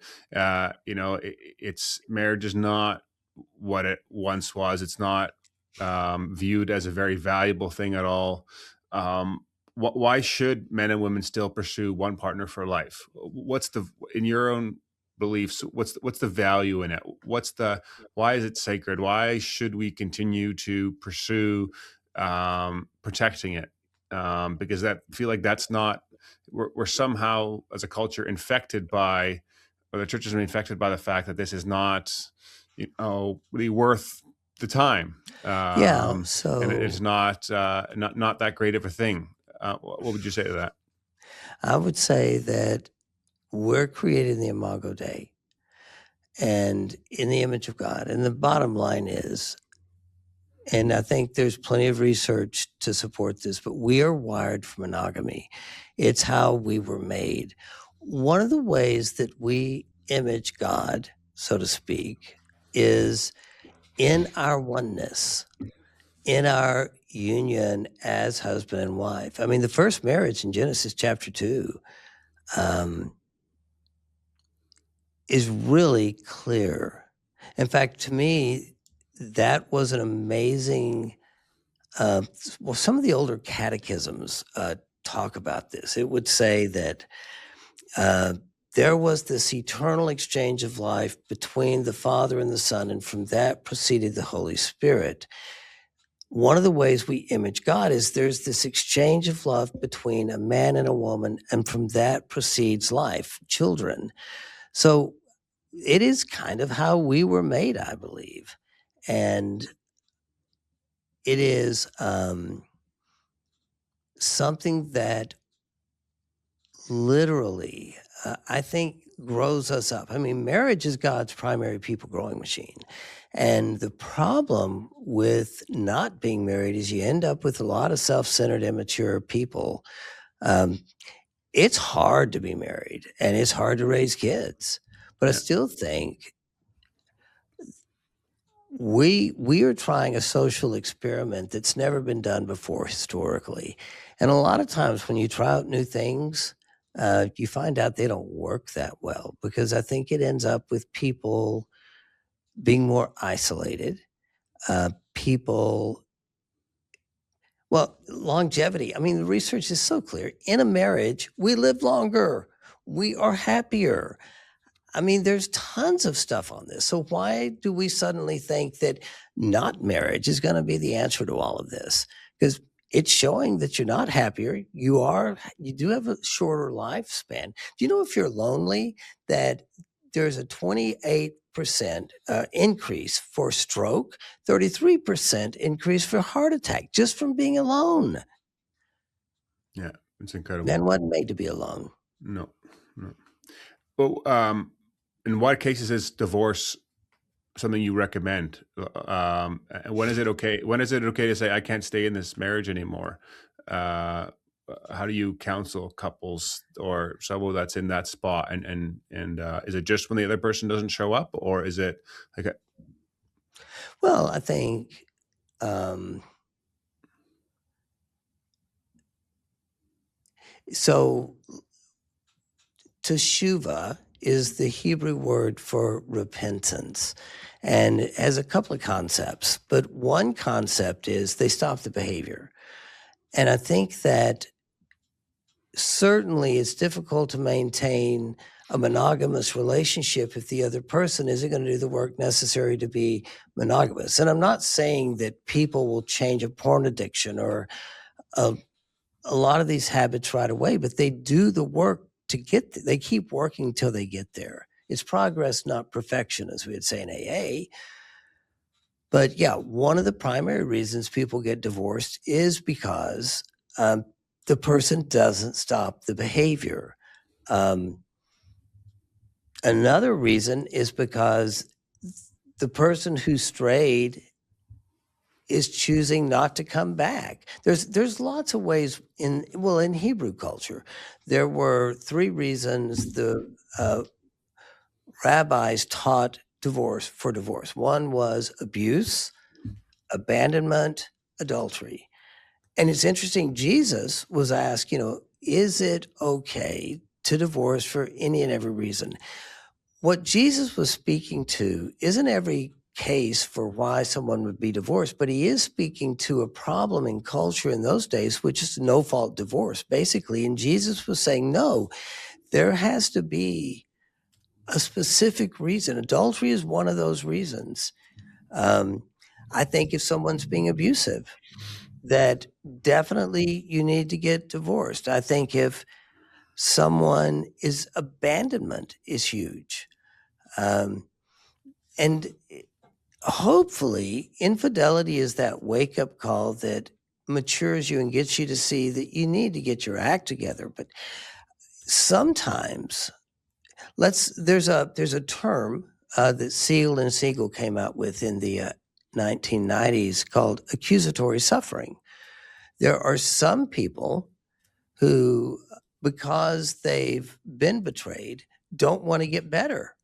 It's marriage is not what it once was. It's not viewed as a very valuable thing at all. Why should men and women still pursue one partner for life? What's in your own beliefs? What's the value in it? Why is it sacred? Why should we continue to pursue protecting it? Because I feel like that's not, we're somehow as a culture infected by, or the church has been infected by the fact that this is not, really worth the time, Yeah. and it's So not that great of a thing. What would you say to that? I would say that we're created in the Imago Dei and in the image of God. And the bottom line is, and I think there's plenty of research to support this, but we are wired for monogamy. It's how we were made. One of the ways that we image God, so to speak, is in our oneness, in our union as husband and wife. I mean, the first marriage in Genesis chapter 2 is really clear. In fact, to me, that was an amazing. Well, some of the older catechisms talk about this. It would say that uh, there was this eternal exchange of life between the Father and the Son, and from that proceeded the Holy Spirit. One of the ways we image God is there's this exchange of love between a man and a woman, and from that proceeds life, children. So it is kind of how we were made, I believe. And it is something that literally, I think, grows us up. I mean, marriage is God's primary people growing machine. And the problem with not being married is you end up with a lot of self centered, immature people. Um, it's hard to be married and it's hard to raise kids. But I Yeah. still think we are trying a social experiment that's never been done before historically. And a lot of times when you try out new things, you find out they don't work that well because I think it ends up with people being more isolated. People, well, longevity. I mean, the research is so clear. In a marriage, we live longer, we are happier. I mean, there's tons of stuff on this. So why do we suddenly think that not marriage is going to be the answer to all of this? Because it's showing that you're not happier. You do have a shorter lifespan. Do you know if you're lonely that there's a 28% increase for stroke, 33% increase for heart attack just from being alone? Yeah. It's incredible. Man wasn't made to be alone. No. No. Well, in what cases is divorce something you recommend? When is it okay? When is it okay to say I can't stay in this marriage anymore? Uh, how do you counsel couples or someone that's in that spot? And is it just when the other person doesn't show up, or is it like Well, I think um, so. Teshuva is the Hebrew word for repentance, and it has a couple of concepts. But one concept is they stop the behavior. And I think that certainly it's difficult to maintain a monogamous relationship if the other person isn't going to do the work necessary to be monogamous. And I'm not saying that people will change a porn addiction or a, a lot of these habits right away, but they do the work to they keep working till they get there. It's progress, not perfection, as we would say in AA. But yeah, one of the primary reasons people get divorced is because the person doesn't stop the behavior. Another reason is because the person who strayed is choosing not to come back. There's lots of ways in Hebrew culture. There were 3 reasons the rabbis taught divorce. One was abuse, abandonment, adultery. And it's interesting, Jesus was asked, is it okay to divorce for any and every reason? What Jesus was speaking to isn't every case for why someone would be divorced, but he is speaking to a problem in culture in those days, which is no-fault divorce, basically. And Jesus was saying, no, there has to be a specific reason. Adultery is one of those reasons. I think if someone's being abusive, that definitely you need to get divorced. I think if someone is abandonment is huge. And hopefully infidelity is that wake-up call that matures you and gets you to see that you need to get your act together. But sometimes there's a term that Seal and Siegel came out with in the 1990s called accusatory suffering. There are some people who, because they've been betrayed, don't want to get better.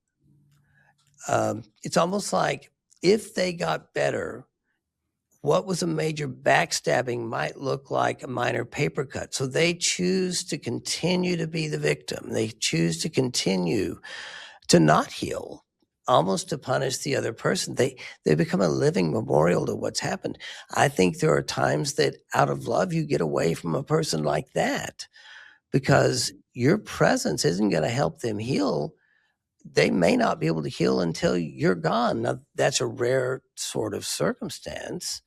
It's almost like if they got better, what was a major backstabbing might look like a minor paper cut. So they choose to continue to be the victim. They choose to continue to not heal, almost to punish the other person. They become a living memorial to what's happened. I think there are times that out of love, you get away from a person like that because your presence isn't going to help them heal. They may not be able to heal until you're gone. Now, that's a rare sort of circumstance,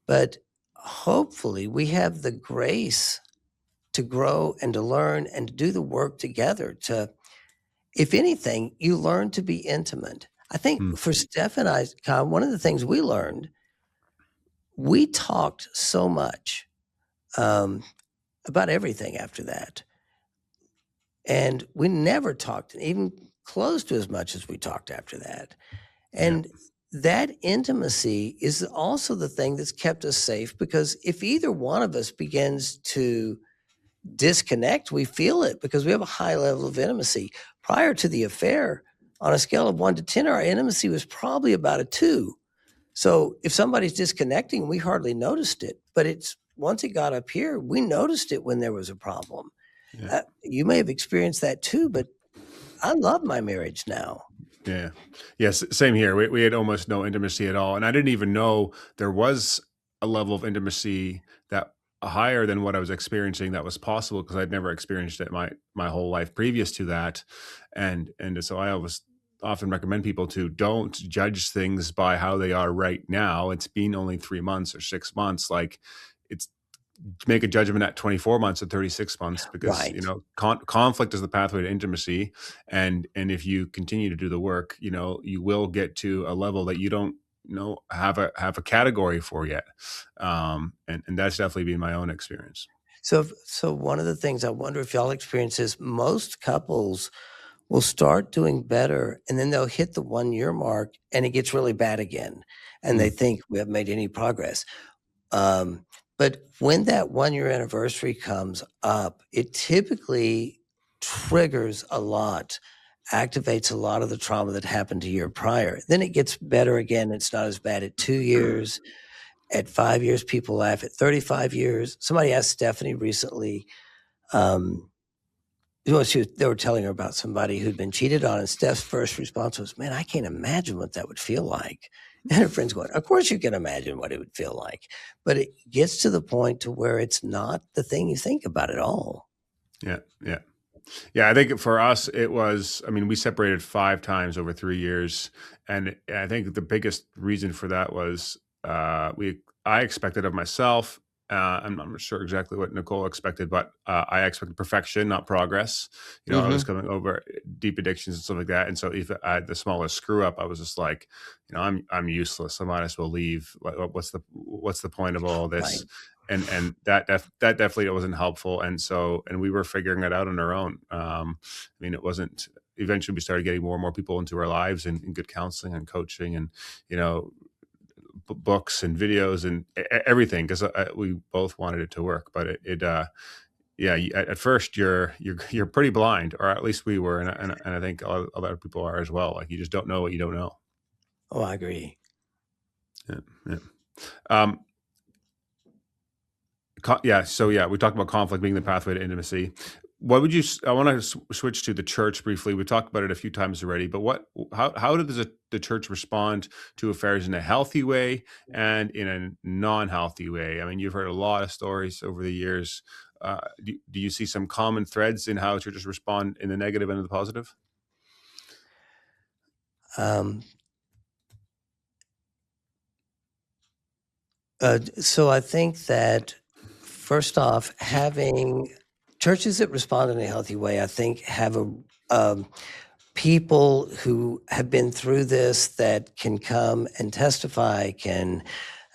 but hopefully we have the grace to grow and to learn and to do the work together to, if anything, you learn to be intimate. I think for Steph and I, Kyle, one of the things we learned, we talked so much about everything after that. And we never talked even close to as much as we talked after that. And that intimacy is also the thing that's kept us safe, because if either one of us begins to disconnect, we feel it because we have a high level of intimacy. Prior to the affair, on a scale of 1 to 10, our intimacy was probably about a 2. So if somebody's disconnecting, we hardly noticed it. But it's once it got up here, we noticed it when there was a problem. Yeah. You may have experienced that too, but I love my marriage now. Yeah. Yes. Same here. We had almost no intimacy at all. And I didn't even know there was a level of intimacy that higher than what I was experiencing that was possible, because I'd never experienced it my whole life previous to that. And so I always often recommend people to don't judge things by how they are right now. It's been only 3 months or 6 months. Like, it's make a judgment at 24 months or 36 months, because Right. Conflict is the pathway to intimacy, and if you continue to do the work, you will get to a level that you don't have a category for yet, and that's definitely been my own experience. So one of the things I wonder if y'all experience is most couples will start doing better, and then they'll hit the 1-year mark and it gets really bad again, and they think we haven't made any progress. But when that 1-year anniversary comes up, it typically triggers a lot, activates a lot of the trauma that happened a year prior. Then it gets better again. It's not as bad at 2 years. At 5 years, people laugh. At 35 years, somebody asked Stephanie recently, they were telling her about somebody who'd been cheated on, and Steph's first response was, "Man, I can't imagine what that would feel like." And her friend's going, "Of course you can imagine what it would feel like." But it gets to the point to where it's not the thing you think about at all. Yeah. I think for us, it was, we separated 5 times over 3 years. And I think the biggest reason for that was, I expected of myself I'm not sure exactly what Nicole expected, but I expected perfection, not progress. I was Hmm. coming over deep addictions and stuff like that, and so if I had the smallest screw up, I was just like, I'm useless. I might as well leave. What's the point of all Right. this? And that definitely wasn't helpful. And we were figuring it out on our own. It wasn't. Eventually, we started getting more and more people into our lives and good counseling and coaching, and you know books and videos and everything, because we both wanted it to work, but yeah, at first you're pretty blind, or at least we were, and I think a lot of people are as well. Like, you just don't know what you don't know. Oh, I agree. Yeah, yeah. Um, yeah. So yeah, we talked about conflict being the pathway to intimacy. What would you? I want to switch to the church briefly. We talked about it a few times already, but how does the church respond to affairs in a healthy way and in a non-healthy way? I mean, you've heard a lot of stories over the years. Do you see some common threads in how churches respond in the negative and the positive? Um, so I think that first off, having churches that respond in a healthy way, I think have um, people who have been through this that can come and testify, can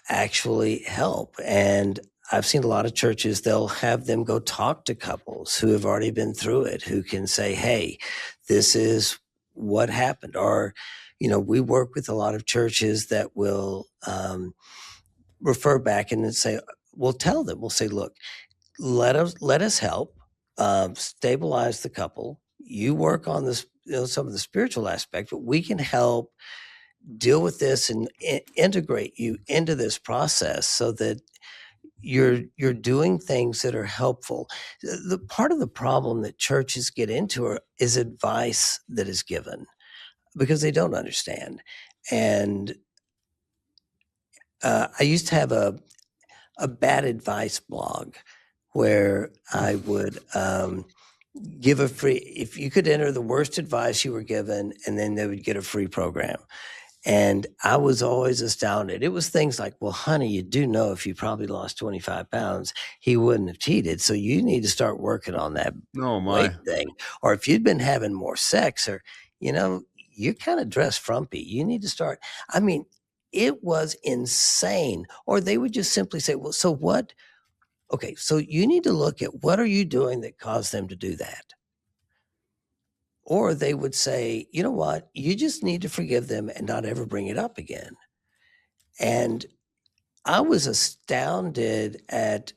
actually help. And I've seen a lot of churches, they'll have them go talk to couples who have already been through it, who can say, hey, this is what happened. Or, we work with a lot of churches that will refer back and then say, we'll tell them, we'll say, look, let us help stabilize the couple. You work on this, some of the spiritual aspect, but we can help deal with this and integrate you into this process so that you're doing things that are helpful. The part of the problem that churches get into is advice that is given because they don't understand. And I used to have a bad advice blog where I would give a free, if you could enter the worst advice you were given, and then they would get a free program. And I was always astounded. It was things like, well, honey, you do know if you probably lost 25 pounds, he wouldn't have cheated. So you need to start working on that Oh weight my. thing. Or if you'd been having more sex, or, you know, you're kind of dressed frumpy. You need to start. I mean, it was insane. Or they would just simply say, well, so what? Okay, so you need to look at what are you doing that caused them to do that? Or they would say, you know what? You just need to forgive them and not ever bring it up again. And I was astounded at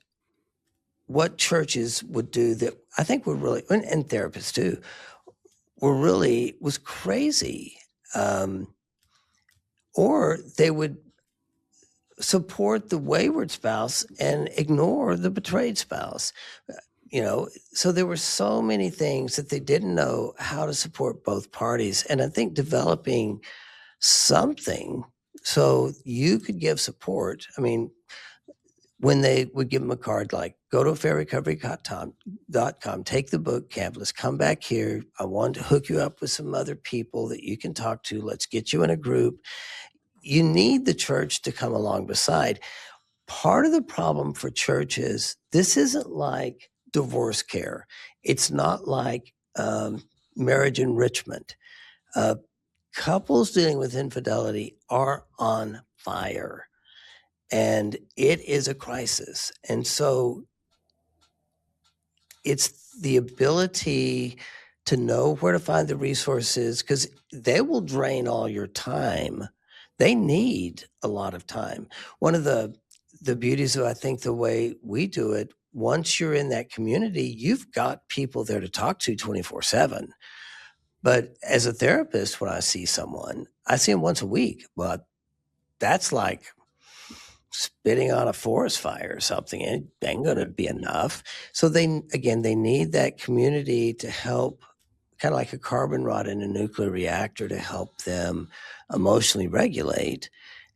what churches would do that I think were really, and therapists too, was crazy. Um, or they would support the wayward spouse and ignore the betrayed spouse. So there were so many things that they didn't know how to support both parties. And I think developing something so you could give support. I mean, when they would give them a card like, go to fairrecovery.com, take the book pamphlet, come back here. I want to hook you up with some other people that you can talk to. Let's get you in a group. You need the church to come along beside. Part of the problem for churches, this isn't like divorce care. It's not like marriage enrichment. Uh, Couples dealing with infidelity are on fire, and it is a crisis. And so it's the ability to know where to find the resources, because they will drain all your time. They need a lot of time. One of the beauties of, I think, the way we do it, once you're in that community, you've got people there to talk to 24/7. But as a therapist, when I see someone, I see them once a week. But that's like spitting on a forest fire or something. It ain't going to Yeah, be enough. So they need that community to help, kind of like a carbon rod in a nuclear reactor, to help them emotionally regulate.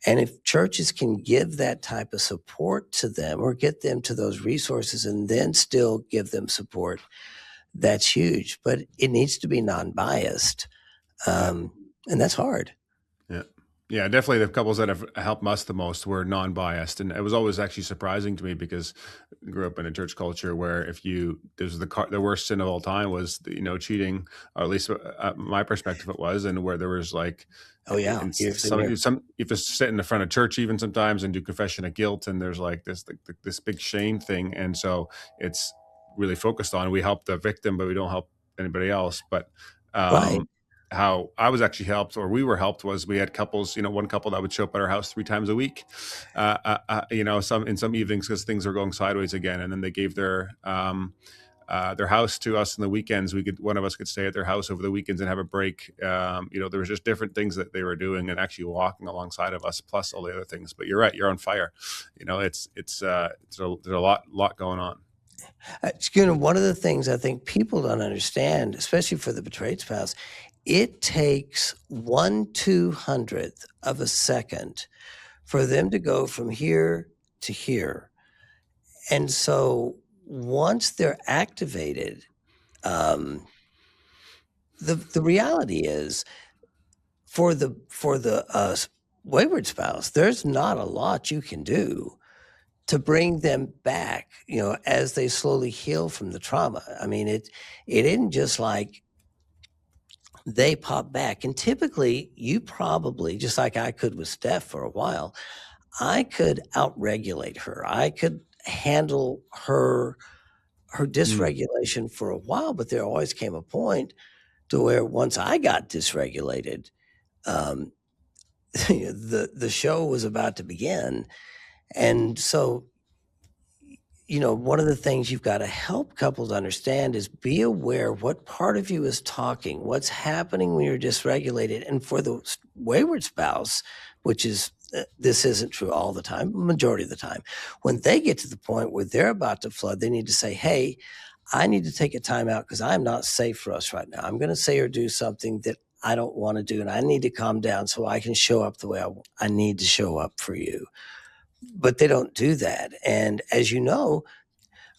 And if churches can give that type of support to them or get them to those resources and then still give them support, that's huge. But it needs to be non-biased. yeah, And that's hard. yeah. Yeah, definitely the couples that have helped us the most were non-biased, and it was always actually surprising to me because I grew up in a church culture where if you there's the worst sin of all time was cheating, or at least my perspective it was, and where there was like Oh yeah, in years and years. some you have to sit in the front of church even sometimes and do confession of guilt, and there's like this big shame thing, and so it's really focused on we help the victim, but we don't help anybody else. But Right. um, how I was actually helped, or we were helped, was we had couples. One couple that would show up at our house 3 times a week. Some evenings because things were going sideways again, and then they gave their house to us on the weekends. One of us could stay at their house over the weekends and have a break. There was just different things that they were doing and actually walking alongside of us, plus all the other things. But you're right, you're on fire. There's a lot going on. One of the things I think people don't understand, especially for the betrayed spouse, it takes 1/200th of a second for them to go from here to here. And so once they're activated, the reality is for the wayward spouse, there's not a lot you can do to bring them back, as they slowly heal from the trauma. I mean, it isn't just like they pop back. And typically, you probably, just like I could with Steph for a while, I could outregulate her. I could handle her Mm. dysregulation for a while, but there always came a point to where once I got dysregulated, um, the show was about to begin. And so, one of the things you've got to help couples understand is be aware what part of you is talking, what's happening when you're dysregulated. And for the wayward spouse, which is, this isn't true all the time, majority of the time, when they get to the point where they're about to flood, they need to say, hey, I need to take a time out because I'm not safe for us right now. I'm going to say or do something that I don't want to do, and I need to calm down so I can show up the way I need to show up for you. But they don't do that. And as you know,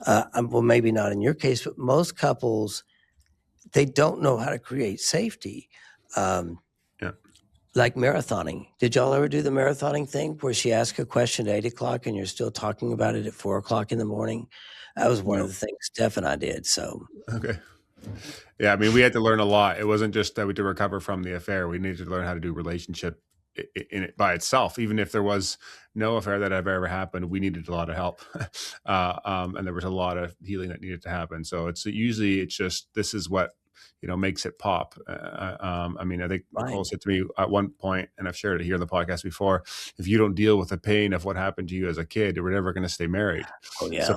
well, maybe not in your case, but most couples, they don't know how to create safety. Um, Yeah. like marathoning. Did y'all ever do the marathoning thing where she asked a question at 8 o'clock and you're still talking about it at 4 o'clock in the morning? That was one of No. the things Steph and I did. So, Okay. Yeah, I mean, we had to learn a lot. It wasn't just that we to recover from the affair. We needed to learn how to do relationship in it by itself. Even if there was no affair that ever happened, we needed a lot of help, and there was a lot of healing that needed to happen. So it's just this is what makes it pop. I mean, I think right. Nicole said to me at one point, and I've shared it here in the podcast before: if you don't deal with the pain of what happened to you as a kid, we're never going to stay married. Oh, So yeah.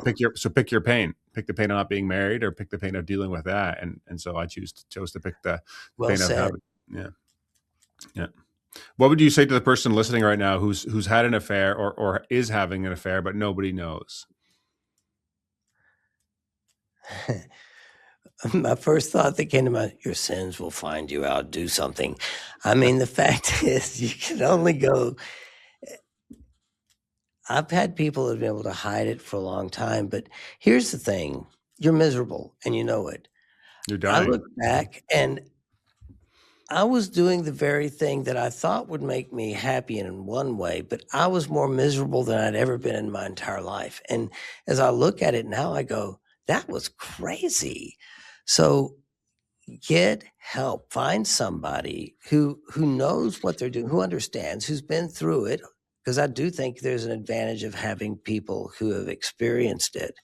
pick your pain. Pick the pain of not being married, or pick the pain of dealing with that. And so I chose to pick the Well pain of said. having. Yeah, yeah. What would you say to the person listening right now who's had an affair or is having an affair, but nobody knows? My first thought that came to mind, your sins will find you out, do something. I mean, the fact is, you can only go. I've had people that have been able to hide it for a long time, but here's the thing, you're miserable and you know it. You're I dying. look back and I was doing the very thing that I thought would make me happy in one way, but I was more miserable than I'd ever been in my entire life. And as I look at it now, I go, that was crazy. So get help. Find somebody who knows what they're doing, who understands, who's been through it. Because I do think there's an advantage of having people who have experienced it,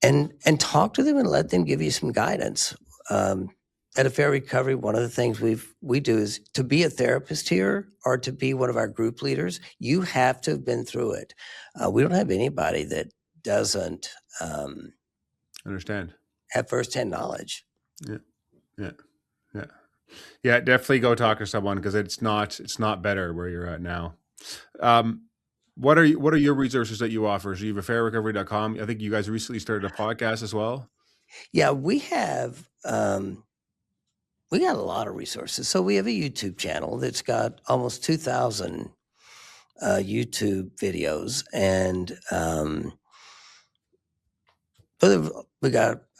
and talk to them and let them give you some guidance. At Affair Recovery, one of the things we do is to be a therapist here or to be one of our group leaders, you have to have been through it. We don't have anybody that doesn't Understand? have firsthand knowledge. Yeah, yeah, yeah, yeah. Definitely go talk to someone because it's not better where you're at now. Um, what are your resources that you offer? So you have affairrecovery.com. I think you guys recently started a podcast as well. Yeah, we got a lot of resources. So we have a YouTube channel that's got almost 2,000 YouTube videos, and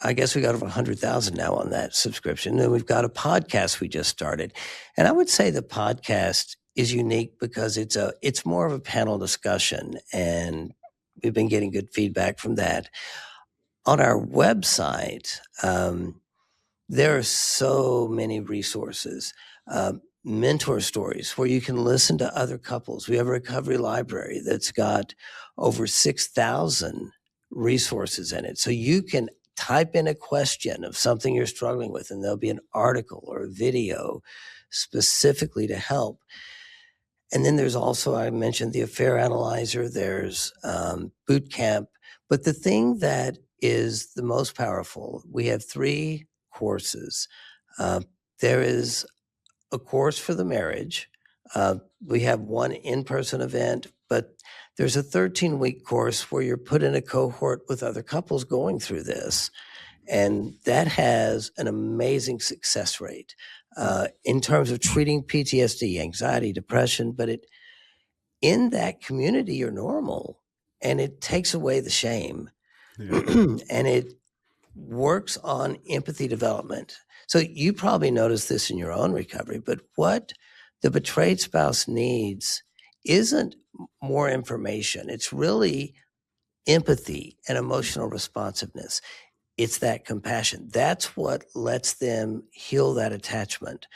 I guess we got over 100,000 now on that subscription. And we've got a podcast we just started. And I would say the podcast is unique because it's more of a panel discussion, and we've been getting good feedback from that. On our website, there are so many resources, mentor stories where you can listen to other couples. We have a recovery library that's got over 6,000 resources in it. So you can type in a question of something you're struggling with, and there'll be an article or a video specifically to help. And then there's also, I mentioned the Affair Analyzer, there's boot camp. But the thing that is the most powerful, we have 3 courses. There is a course for the marriage. We have one in-person event, but there's a 13-week course where you're put in a cohort with other couples going through this. And that has an amazing success rate in terms of treating PTSD, anxiety, depression. But in that community, you're normal, and it takes away the shame. Yeah. And it works on empathy development. So you probably noticed this in your own recovery, but what the betrayed spouse needs isn't more information. It's really empathy and emotional responsiveness. It's that compassion. That's what lets them heal that attachment.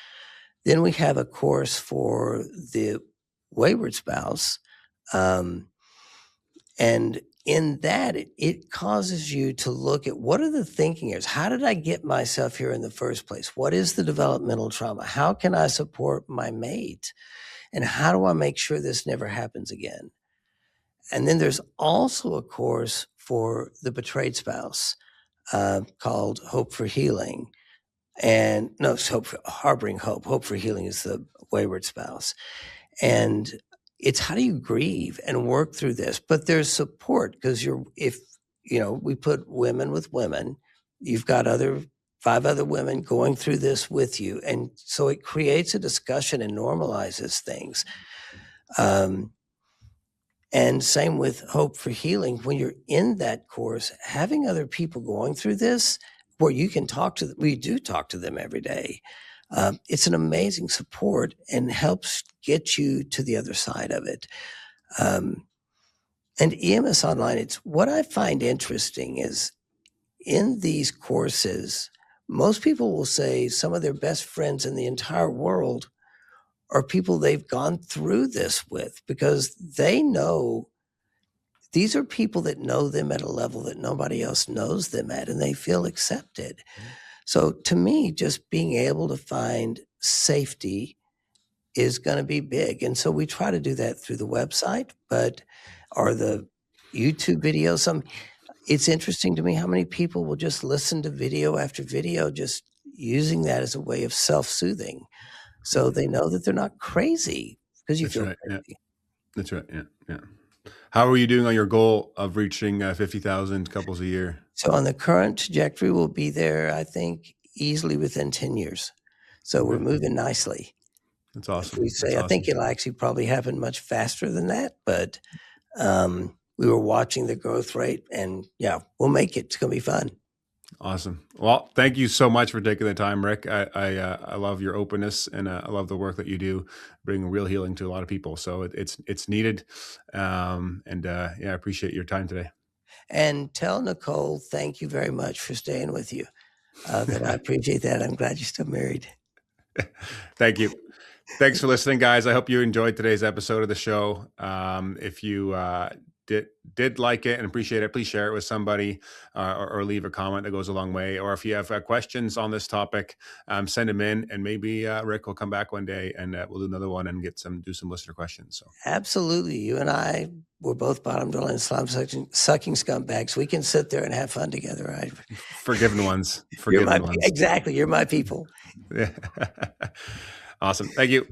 Then we have a course for the wayward spouse. And in that, it causes you to look at what are the thinking areas? How did I get myself here in the first place? What is the developmental trauma? How can I support my mate? And how do I make sure this never happens again? And then there's also a course for the betrayed spouse called Hope for Healing. And no, it's Harboring Hope. Hope for Healing is the wayward spouse. And it's how do you grieve and work through this? But there's support because we put women with women, you've got 5 other women going through this with you. And so it creates a discussion and normalizes things. And same with Hope for Healing. When you're in that course, having other people going through this, where you can we do talk to them every day. It's an amazing support and helps get you to the other side of it. And EMS Online, it's what I find interesting is in these courses, most people will say some of their best friends in the entire world are people they've gone through this with because they know these are people that know them at a level that nobody else knows them at, and they feel accepted. So to me, just being able to find safety is going to be big. And so we try to do that through the website, or the YouTube videos. It's interesting to me how many people will just listen to video after video, just using that as a way of self-soothing. So they know that they're not crazy because you That's feel right. crazy. Yeah. That's right. Yeah. Yeah. How are you doing on your goal of reaching 50,000 couples a year? So on the current trajectory, we'll be there, I think, easily within 10 years. So we're moving nicely. That's awesome. We say, I think it'll actually probably happen much faster than that, but we were watching the growth rate, and yeah, we'll make it. It's going to be fun. Awesome. Well, thank you so much for taking the time, Rick. I love your openness, and I love the work that you do, bring real healing to a lot of people. So it's needed, and I appreciate your time today. And tell Nicole, thank you very much for staying with you. That I appreciate that. I'm glad you're still married. Thank you. Thanks for listening, guys. I hope you enjoyed today's episode of the show. If you did like it and appreciate it, please share it with somebody or leave a comment that goes a long way. Or if you have questions on this topic, send them in, and maybe Rick will come back one day and we'll do another one and do some listener questions. So absolutely, you and I were both bottom dwelling, slime sucking scumbags. We can sit there and have fun together, right? Forgiven ones. Exactly, you're my people. Yeah. Awesome. Thank you.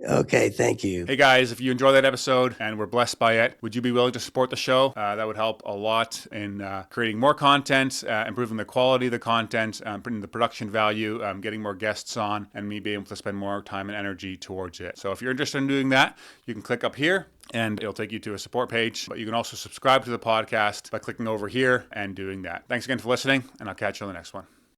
Okay, thank you. Hey guys, if you enjoyed that episode and were blessed by it, would you be willing to support the show? That would help a lot in creating more content, improving the quality of the content, putting the production value, getting more guests on, and me being able to spend more time and energy towards it. So if you're interested in doing that, you can click up here and it'll take you to a support page. But you can also subscribe to the podcast by clicking over here and doing that. Thanks again for listening, and I'll catch you on the next one.